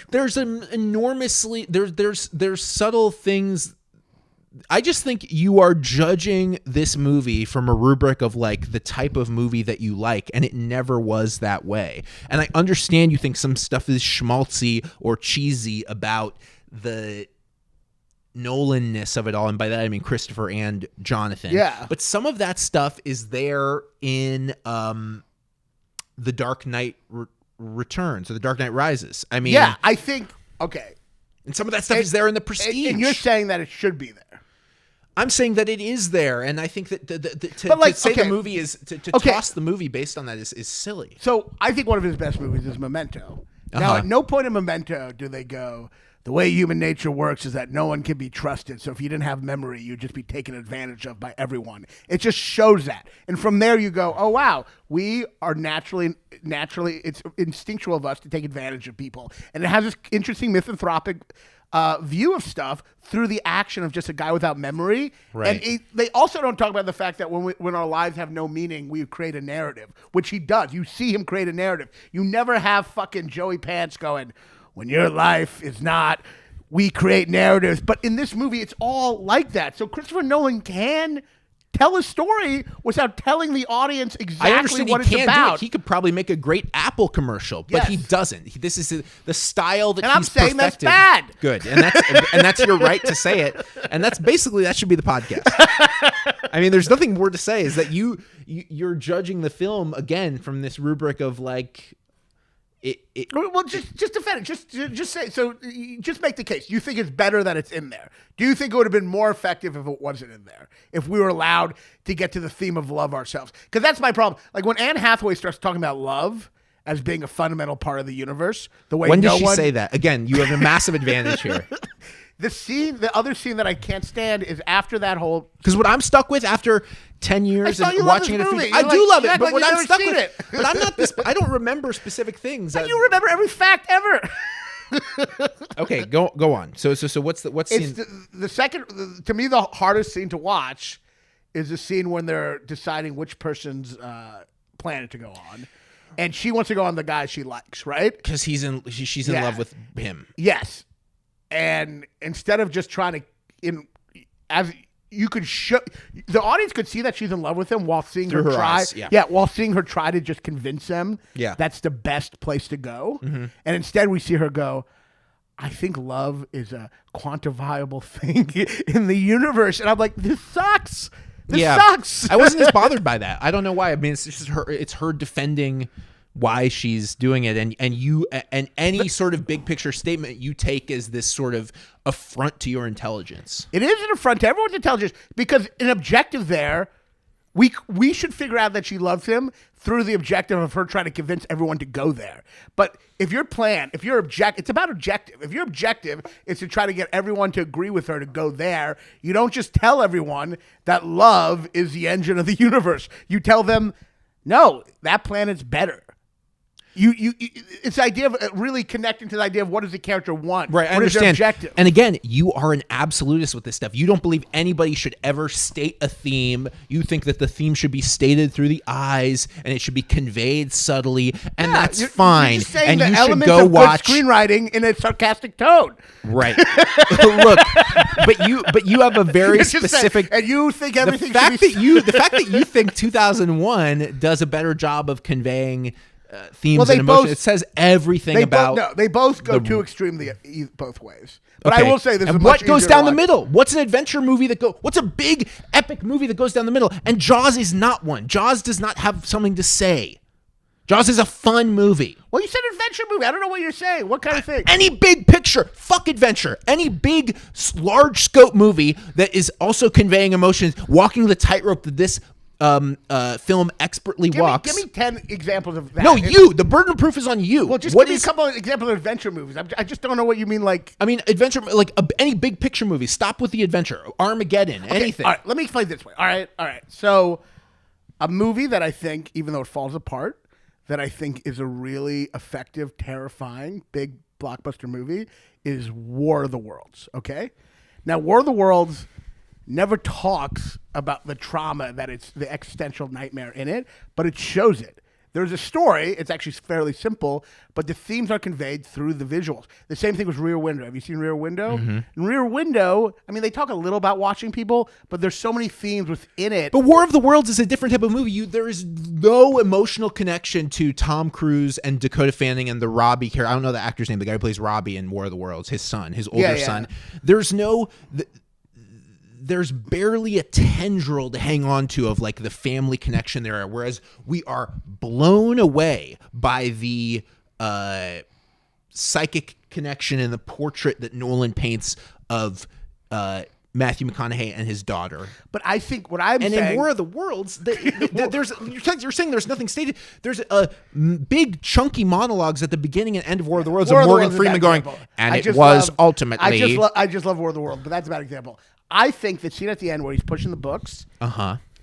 There's an enormously there's subtle things. I just think you are judging this movie from a rubric of like the type of movie that you like, and it never was that way. And I understand you think some stuff is schmaltzy or cheesy about the Nolan-ness of it all, and by that I mean Christopher and Jonathan. Yeah. But some of that stuff is there in The Dark Knight Returns or The Dark Knight Rises. I mean, yeah, I think okay. And some of that stuff is there in The Prestige. And you're saying that it should be there. I'm saying that it is there, and I think that to say the movie is to toss the movie based on that is silly. So I think one of his best movies is Memento. Now, at no point in Memento do they go, the way human nature works is that no one can be trusted. So if you didn't have memory, you'd just be taken advantage of by everyone. It just shows that. And from there you go, oh, wow, we are naturally, it's instinctual of us to take advantage of people. And it has this interesting misanthropic view of stuff through the action of just a guy without memory. Right. And they also don't talk about the fact that when our lives have no meaning, we create a narrative, which he does. You see him create a narrative. You never have fucking Joey Pants going, when your life is not, we create narratives. But in this movie, it's all like that. So Christopher Nolan can tell a story without telling the audience exactly what it's about. He could probably make a great Apple commercial, but he doesn't. This is the style that he's perfected. And I'm saying that's bad. Good, and that's your right to say it. And that's basically that should be the podcast. I mean, there's nothing more to say. Is that you're judging the film again from this rubric of like. Well, just defend it. Just say so. Just make the case. You think it's better that it's in there? Do you think it would have been more effective if it wasn't in there? If we were allowed to get to the theme of love ourselves? Because that's my problem. Like when Anne Hathaway starts talking about love as being a fundamental part of the universe, the way when does she say that? Again, you have a massive advantage here. The other scene that I can't stand is after that whole. Because what I'm stuck with after 10 years and watching it, I do love it. But what I'm stuck with it. But I'm not this. I don't remember specific things. You remember every fact ever. Okay, go on. So what's scene? The second, to me, the hardest scene to watch is the scene when they're deciding which person's planet to go on, and she wants to go on the guy she likes, right? Because she's in love with him. Yes. And instead of just trying to, as you could show, the audience could see that she's in love with him while seeing her try. Eyes, while seeing her try to just convince them that's the best place to go. Mm-hmm. And instead we see her go, I think love is a quantifiable thing in the universe. And I'm like, this sucks. This sucks. I wasn't as bothered by that. I don't know why. I mean, it's just her. It's her defending why she's doing it, and any sort of big picture statement you take as this sort of affront to your intelligence. It is an affront to everyone's intelligence because an objective there, we should figure out that she loves him through the objective of her trying to convince everyone to go there. But if your plan, it's about objective. If your objective is to try to get everyone to agree with her to go there, you don't just tell everyone that love is the engine of the universe. You tell them, no, that planet's better. It's the idea of really connecting to the idea of what does the character want. Right, I understand. Objective. And again, you are an absolutist with this stuff. You don't believe anybody should ever state a theme. You think that the theme should be stated through the eyes and it should be conveyed subtly, and that's fine. You're saying and the you elements should go of watch good screenwriting in a sarcastic tone. Right. Look, but you have a very specific. And you think everything. The fact that you think 2001 does a better job of conveying themes and emotions. It says everything about. They both go too extremely both ways. But I will say this: what goes down the middle? What's an adventure movie what's a big epic movie that goes down the middle? And Jaws is not one. Jaws does not have something to say. Jaws is a fun movie. Well, you said adventure movie. I don't know what you're saying. What kind of thing? Any big picture, fuck adventure. Any big, large scope movie that is also conveying emotions, walking the tightrope that this film expertly walks. Give me 10 examples of that. No, the burden of proof is on you. Well, just give me a couple of examples of adventure movies. I just don't know what you mean. Like, I mean, adventure, like any big picture movie. Stop with the adventure. Armageddon, anything. All right, let me explain this way. All right. So, a movie that I think, even though it falls apart, that I think is a really effective, terrifying, big blockbuster movie is War of the Worlds. Okay, now War of the Worlds never talks about the trauma that it's the existential nightmare in it, but it shows it. There's a story. It's actually fairly simple, but the themes are conveyed through the visuals. The same thing with Rear Window. Have you seen Rear Window? Mm-hmm. In Rear Window, I mean, they talk a little about watching people, but there's so many themes within it. But War of the Worlds is a different type of movie. There is no emotional connection to Tom Cruise and Dakota Fanning and the Robbie character. I don't know the actor's name. The guy who plays Robbie in War of the Worlds, his son, his older son. There's barely a tendril to hang on to of like the family connection there, whereas we are blown away by the psychic connection in the portrait that Nolan paints of Matthew McConaughey and his daughter. But I think what I'm saying... And in War of the Worlds, you're saying there's nothing stated. There's a big chunky monologues at the beginning and end of War of the Worlds of Morgan Freeman going, and it was ultimately... I just love War of the Worlds, but that's a bad example. I think the scene at the end where he's pushing the books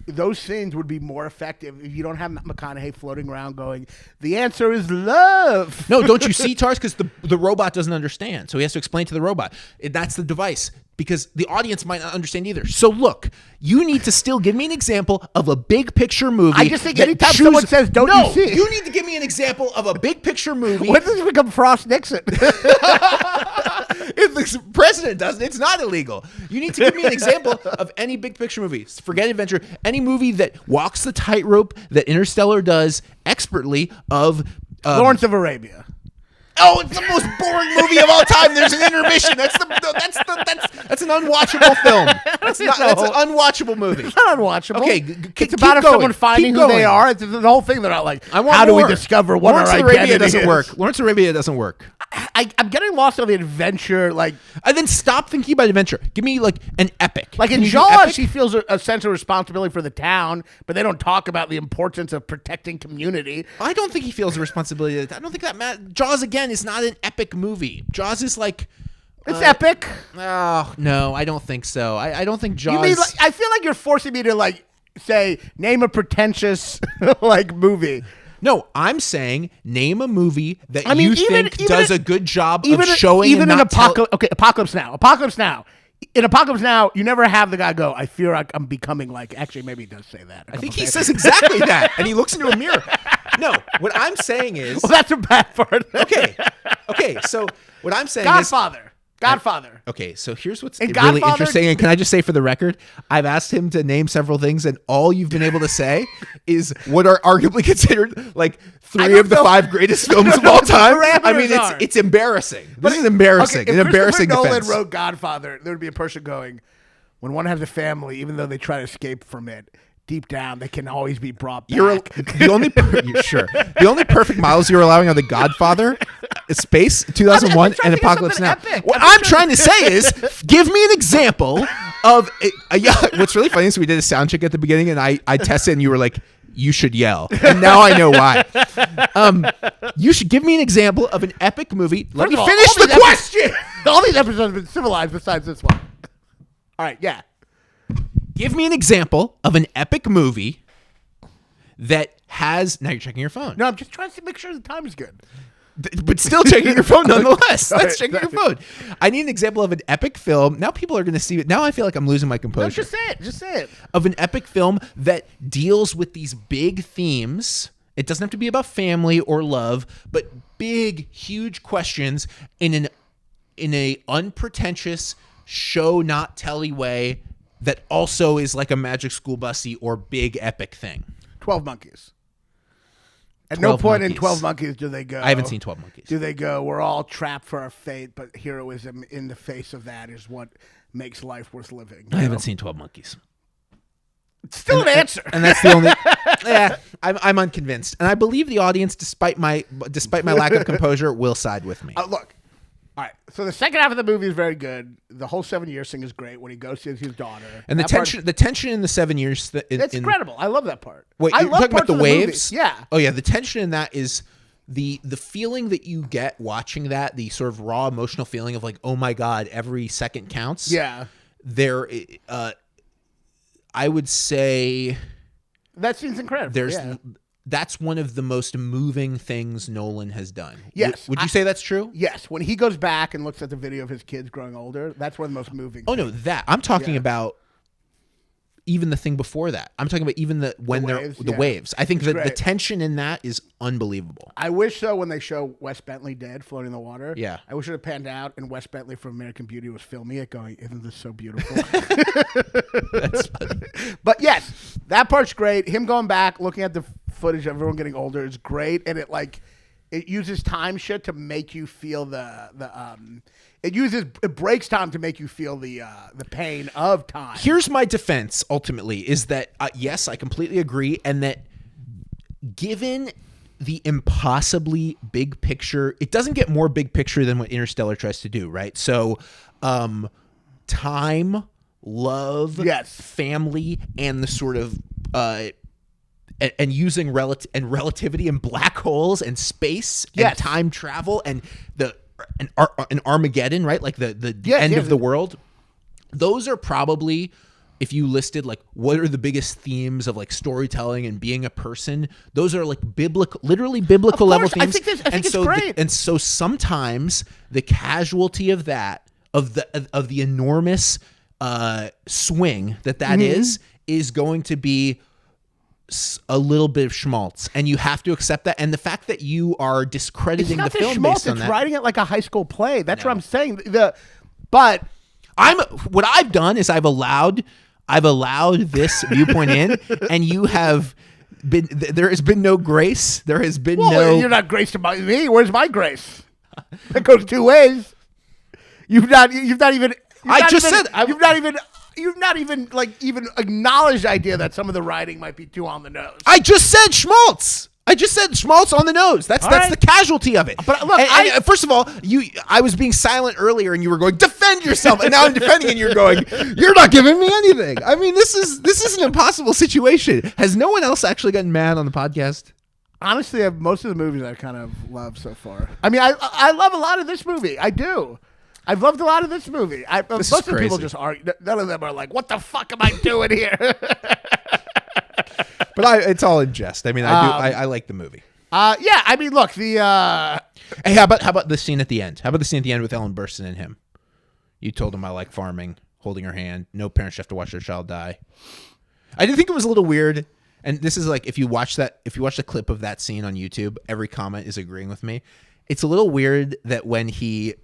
those scenes would be more effective if you don't have McConaughey floating around going, the answer is love. No, don't you see, Tars? Because the robot doesn't understand. So he has to explain to the robot. That's the device. Because the audience might not understand either. So look, you need to still give me an example of a big picture movie. I just think anytime someone says, don't you see? You need to give me an example of a big picture movie. When does it become Frost Nixon? If the president doesn't, it's not illegal. You need to give me an example of any big picture movie. Forget adventure. Any movie that walks the tightrope that Interstellar does expertly of... Lawrence of Arabia. Oh, it's the most boring movie of all time. There's an intermission. That's an unwatchable film. That's an unwatchable movie. It's not unwatchable. Okay, it's about someone finding who they are. It's the whole thing. They're not like, how do we discover what our identity doesn't is? work. Lawrence of Arabia doesn't work. I'm getting lost on the adventure. Like, and then stop thinking about adventure. Give me like an epic. Like in Jaws, he feels a sense of responsibility for the town, but they don't talk about the importance of protecting community. I don't think he feels a responsibility. I don't think that matters. Jaws again is not an epic movie. Jaws is like. It's epic. Oh no, I don't think so. I don't think Jaws. You mean, like, I feel like you're forcing me to like say name a pretentious like movie. No, I'm saying name a movie that you think does a good job of showing. Even in Apocalypse Now. Apocalypse Now. In Apocalypse Now, you never have the guy go, I fear I'm becoming like. Actually, maybe he does say that. I think he says exactly that, and he looks into a mirror. No, what I'm saying is. Well, that's a bad part. Okay. So what I'm saying is Godfather. Okay, so here's what's really interesting. And can I just say for the record, I've asked him to name several things, and all you've been able to say is what are arguably considered like three of the 5 greatest films of all time. I mean, it's embarrassing. This is embarrassing. Okay, an embarrassing defense. defense. Nolan wrote Godfather, there would be a person going, when one has a family, even though they try to escape from it, deep down, they can always be brought back. The only perfect miles you're allowing on The Godfather is Space, 2001, and Apocalypse Now. Epic. What I'm trying to say is, give me an example of. What's really funny is we did a sound check at the beginning, and I tested, and you were like, "You should yell," and now I know why. You should give me an example of an epic movie. Let me finish the question. All these episodes have been civilized besides this one. All right, yeah. Give me an example of an epic movie that has. Now you're checking your phone. No, I'm just trying to make sure the time is good. But still checking your phone nonetheless. That's checking your phone. I need an example of an epic film. Now people are going to see it. Now I feel like I'm losing my composure. No, just say it. Just say it. Of an epic film that deals with these big themes. It doesn't have to be about family or love, but big, huge questions in a unpretentious, show not telly way that also is like a Magic School Busy or big epic thing. 12 Monkeys. At no point in 12 Monkeys do they go. I haven't seen 12 Monkeys. Do they go, we're all trapped for our fate, but heroism in the face of that is what makes life worth living. I haven't seen 12 Monkeys. It's still an answer. And that's the only. Yeah, I'm unconvinced, and I believe the audience, despite my lack of composure, will side with me. Look. All right, so the second half of the movie is very good. The whole 7 years thing is great when he goes to his daughter. And the tension in the 7 years. It's incredible. I love that part. Wait, I you're love talking about the waves? Yeah. Oh yeah, the tension in that is the feeling that you get watching that, the sort of raw emotional feeling of like, oh my God, every second counts. Yeah. I would say that scene's incredible. That's one of the most moving things Nolan has done. Yes. Would you say that's true? Yes. When he goes back and looks at the video of his kids growing older, that's one of the most moving. Oh, no, that. I'm talking about even the thing before that. I'm talking about even the waves. I think the tension in that is unbelievable. I wish so when they show Wes Bentley dead floating in the water. Yeah. I wish it had panned out and Wes Bentley from American Beauty was filming it going, isn't this so beautiful? That's funny. But yes, that part's great. Him going back, looking at the footage of everyone getting older is great. And it uses time shit to make you feel it breaks time to make you feel the pain of time. Here's my defense ultimately is that yes, I completely agree, and that given the impossibly big picture, it doesn't get more big picture than what Interstellar tries to do, right? So time, love, family, and the sort of and using relativity and black holes and space and time travel and an Armageddon, right? Like the end of the world. Those are probably if you listed like what are the biggest themes of like storytelling and being a person, those are like literally biblical level themes. I think it's great. And so sometimes the casualty of that, of the enormous swing that is going to be a little bit of schmaltz, and you have to accept that. And the fact that you are discrediting the film schmaltz, based on it's that, writing it like a high school play. That's what I'm saying. What I've done is I've allowed this viewpoint in, and you have been. There has been no grace. There has been no. You're not graced about me. Where's my grace? It goes two ways. You've not even acknowledged the idea that some of the writing might be too on the nose. I just said schmaltz. I just said schmaltz on the nose. That's the casualty of it. But look, and first of all, I was being silent earlier, and you were going, defend yourself, and now I'm defending, and you're going, you're not giving me anything. I mean, this is an impossible situation. Has no one else actually gotten mad on the podcast? Honestly, most of the movies I kind of love so far. I mean, I love a lot of this movie. I do. I've loved a lot of this movie. Most of the people just argue. None of them are like, what the fuck am I doing here? But it's all in jest. I mean, I like the movie. Yeah, I mean, look, Hey, how about the scene at the end? How about the scene at the end with Ellen Burstyn and him? You told him I like farming, holding her hand. No parents have to watch their child die. I did think it was a little weird. And this is like, if you watch the clip of that scene on YouTube, every comment is agreeing with me. It's a little weird that when he's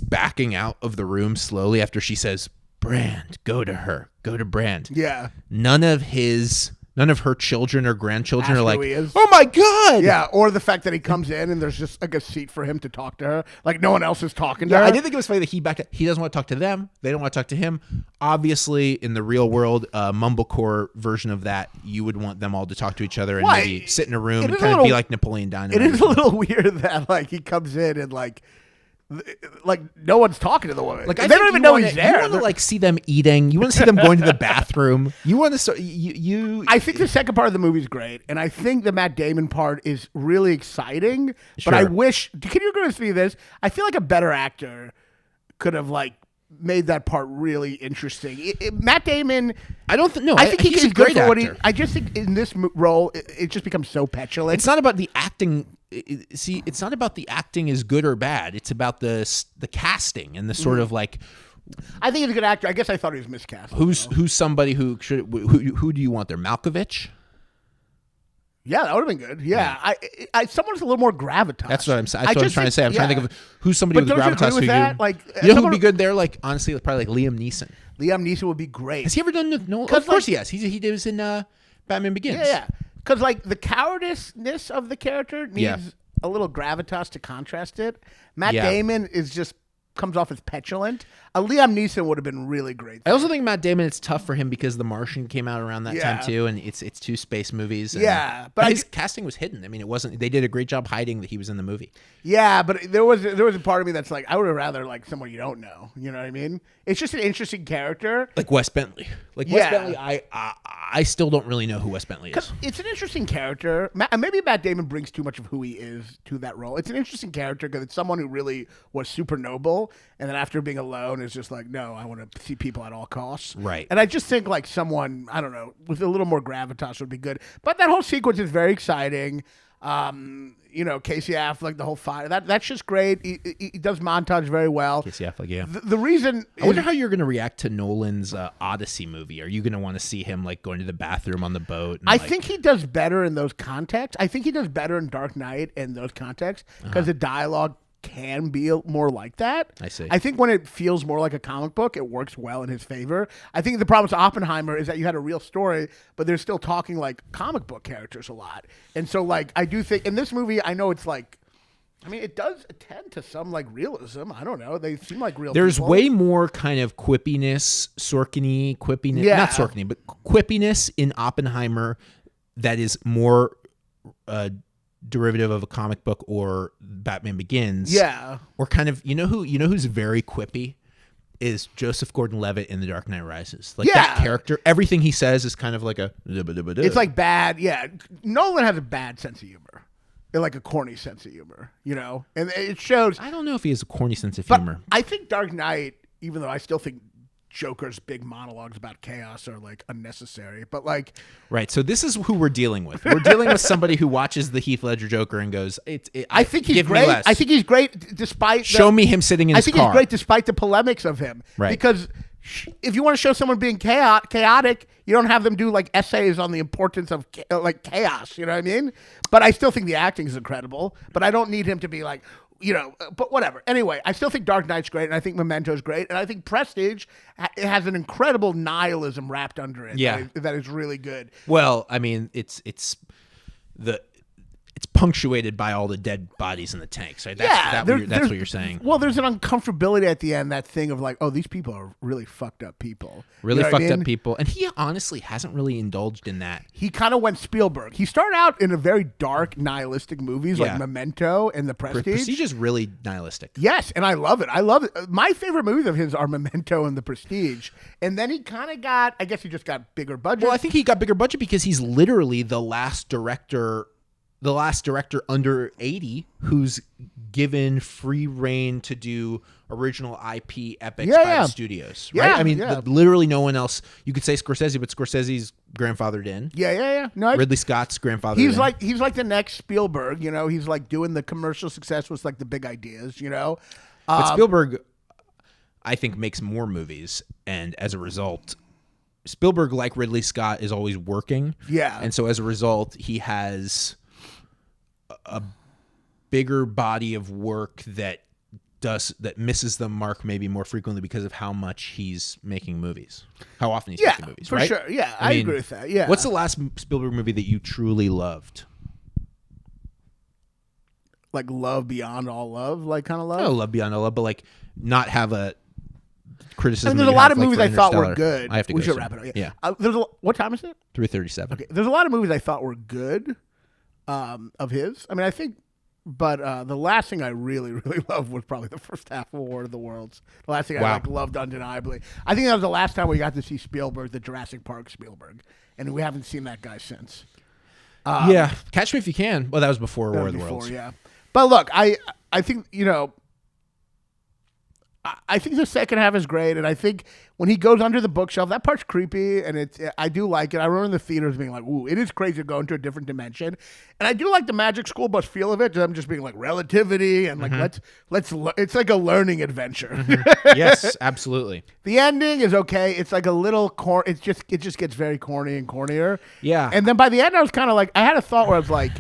backing out of the room slowly after she says, Brand, go to Brand. Yeah. None of her children or grandchildren are like, is. oh my God. Yeah, or the fact that he comes in and there's just like a seat for him to talk to her. Like no one else is talking to her. I did think it was funny that he doesn't want to talk to them. They don't want to talk to him. Obviously, in the real world, mumblecore version of that, you would want them all to talk to each other and maybe sit in a room and kind of be like Napoleon Dynamite. It is a little weird that like he comes in and like no one's talking to the woman. Like they don't even know he's there. You want to like see them eating. You want to see them going to the bathroom. You want to start. You. I think the second part of the movie is great, and I think the Matt Damon part is really exciting. Sure. But I wish. Can you agree with me? This I feel like a better actor could have like made that part really interesting. Matt Damon. I don't think. No, I think he's a great good for actor. I just think in this role, it just becomes so petulant. It's not about the acting. See, it's not about the acting is good or bad. It's about the casting and the sort of like. I think he's a good actor. I guess I thought he was miscast. Who's somebody who should? Who do you want there? Malkovich. Yeah, that would have been good. Yeah. I someone with a little more gravitas. That's what I'm saying. That's what I'm trying to say. I'm trying to think of who's somebody with don't gravitas. You agree with that? Like, you know who would be good there? Like honestly, probably like Liam Neeson. Liam Neeson would be great. Has he ever done no? Of course he has. He was in Batman Begins. Yeah. Because like the cowardice of the character needs a little gravitas to contrast it. Matt Damon is just comes off as petulant. Liam Neeson would have been really great there. I also think Matt Damon, it's tough for him because The Martian came out around that time too, and it's two space movies. And, but his casting was hidden. I mean, it wasn't. They did a great job hiding that he was in the movie. Yeah, but there was a part of me that's like, I would have rather like someone you don't know. You know what I mean? It's just an interesting character, like Wes Bentley. Wes Bentley, I still don't really know who Wes Bentley is. It's an interesting character. Maybe Matt Damon brings too much of who he is to that role. It's an interesting character because it's someone who really was super noble, and then after being alone is just like, no, I want to see people at all costs. Right. And I just think like someone, I don't know, with a little more gravitas would be good. But that whole sequence is very exciting. Casey Affleck, the whole fire. That's just great. He does montage very well. Casey Affleck, yeah. The reason I wonder how you're going to react to Nolan's Odyssey movie. Are you going to want to see him like going to the bathroom on the boat? And, I think he does better in those contexts. I think he does better in Dark Knight and those contexts because the dialogue can be more like that. I see. I think when it feels more like a comic book, it works well in his favor. I think the problem with Oppenheimer is that you had a real story, but they're still talking like comic book characters a lot. And so like I do think in this movie, I know it's like, I mean, it does tend to some like realism. I don't know. They seem like real There's people. way more kind of quippiness, quippiness, not Sorkin-y, but quippiness in Oppenheimer that is more derivative of a comic book or Batman Begins. Yeah. Or kind of, who's very quippy is Joseph Gordon-Levitt in The Dark Knight Rises. Like that character, everything he says is kind of like a it's like bad. Yeah. Nolan has a bad sense of humor. Like a corny sense of humor, and it shows. I don't know if he has a corny sense of humor. I think Dark Knight, even though I still think Joker's big monologues about chaos are like unnecessary. But like, right. So this is who we're dealing with. We're dealing with somebody who watches the Heath Ledger Joker and goes, I think he's great. I think he's great despite. Show me him sitting in his car. I think he's great despite the polemics of him. Right. Because if you want to show someone being chaotic, you don't have them do like essays on the importance of like chaos. You know what I mean? But I still think the acting is incredible. But I don't need him to be like, but whatever. Anyway, I still think Dark Knight's great, and I think Memento's great, and I think Prestige it has an incredible nihilism wrapped under it. Yeah, that is really good. Well, I mean, it's punctuated by all the dead bodies in the tanks, right? That's what you're saying. Well, there's an uncomfortability at the end, that thing of like, oh, these people are really fucked up people. Really fucked up people. And he honestly hasn't really indulged in that. He kind of went Spielberg. He started out in a very dark, nihilistic movies like Memento and The Prestige. Prestige is really nihilistic. Yes, and I love it. My favorite movies of his are Memento and The Prestige. And then he kind of I guess he just got bigger budget. Well, I think he got bigger budget because he's literally the last director under 80 who's given free reign to do original IP epics by the studios, right? I mean, literally no one else. You could say Scorsese, but Scorsese's grandfathered in. Yeah. No, Ridley Scott's grandfathered he's in. He's like the next Spielberg, He's like doing the commercial success with like the big ideas, But Spielberg, I think, makes more movies, and as a result, Spielberg, like Ridley Scott, is always working. Yeah. And so as a result, he has a bigger body of work that misses the mark maybe more frequently because of how much he's making movies, how often he's making movies. For right? sure. Yeah, I agree with that. Yeah. What's the last Spielberg movie that you truly loved? Like love beyond all love, like kind of love. No, love beyond all love, but like not have a criticism. There's a lot of movies I thought were good. I have to we go should soon. wrap it up. Yeah. What time is it? 3:37. Okay. There's a lot of movies I thought were good. Of his. I mean, I think, but the last thing I really, really loved was probably the first half of War of the Worlds. The last thing I loved undeniably. I think that was the last time we got to see Spielberg, the Jurassic Park Spielberg, and we haven't seen that guy since. Catch Me If You Can. Well, that was before War of the Worlds. Yeah, but look, I think I think the second half is great, and I think when he goes under the bookshelf, that part's creepy, and I do like it. I remember the theaters being like, "Ooh, it is crazy to go into a different dimension," and I do like the Magic School Bus feel of it. Them just being like relativity and like let's it's like a learning adventure. Yes, absolutely. The ending is okay. It's like a little it just gets very corny and cornier. Yeah, and then by the end, I was kind of like, I had a thought where I was like,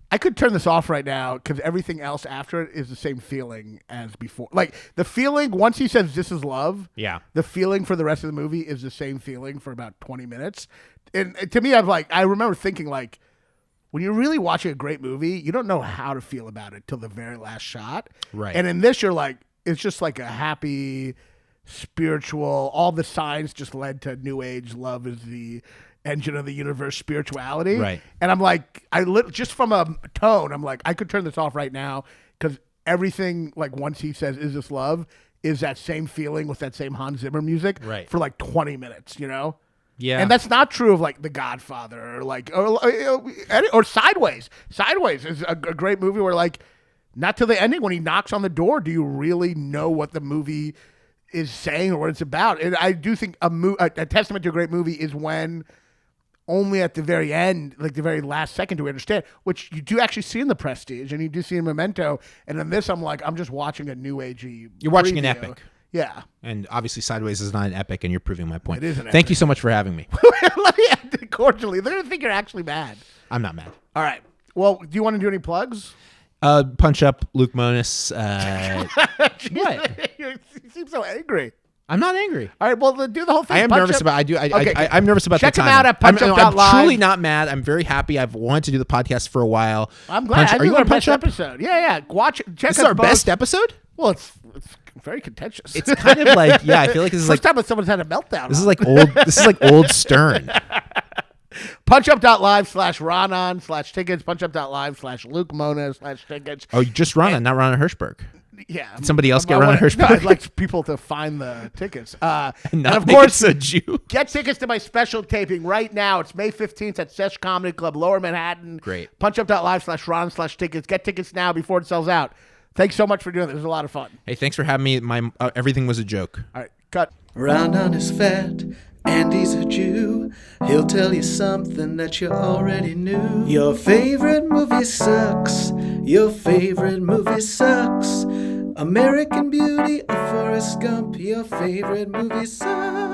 I could turn this off right now because everything else after it is the same feeling as before. Like the feeling once he says this is love, the feeling for the rest of the movie is the same feeling for about 20 minutes. And to me, I remember thinking like, when you're really watching a great movie, you don't know how to feel about it till the very last shot. Right. And in this, you're like, it's just like a happy, spiritual. All the signs just led to New Age. Love is the engine of the universe, spirituality. Right. And I'm like, just from a tone, I'm like, I could turn this off right now because everything, like once he says, "Is this love?" is that same feeling with that same Hans Zimmer music for like 20 minutes, Yeah. And that's not true of like The Godfather or like, or Sideways. Sideways is a great movie where like, not till the ending when he knocks on the door, do you really know what the movie is saying or what it's about. And I do think a testament to a great movie is when only at the very end, like the very last second, do we understand, which you do actually see in The Prestige and you do see in Memento. And in this, I'm like, I'm just watching a new agey. You're watching an epic. Yeah. And obviously Sideways is not an epic, and you're proving my point. It is an epic. Thank you so much for having me. Let me end it cordially. They're going to think you're actually mad. I'm not mad. All right. Well, do you want to do any plugs? Punch Up, Luke Mones. What? You seem so angry. I'm not angry. All right, well, do the whole thing. I am nervous about. I'm nervous about Check the him timing. out at punchup.live. I'm truly not mad. I'm very happy. I've wanted to do the podcast for a while. I'm glad. Are you our going to Punch best Up? episode? Yeah. Watch. Check This is our best episode. Well, it's very contentious. It's kind of like I feel like this is first like time someone's had a meltdown. This is like old. This is like old Stern. punchup.live/Raanan/tickets. punchup.live/Luke Mones/tickets. Oh, just Raanan, not Raanan Hershberg. Yeah. Did somebody else get Raanan Hershberg? No, I'd like people to find the tickets. and of course, a Jew. Get tickets to my special taping right now. It's May 15th at Sesh Comedy Club, Lower Manhattan. Great. punchup.live/Raanan/tickets. Get tickets now before it sells out. Thanks so much for doing this. It was a lot of fun. Hey, thanks for having me. My everything was a joke. All right, cut. Raanan is fat, and he's a Jew. He'll tell you something that you already knew. Your favorite movie sucks. Your favorite movie sucks. American Beauty or Forrest Gump. Your favorite movie sucks.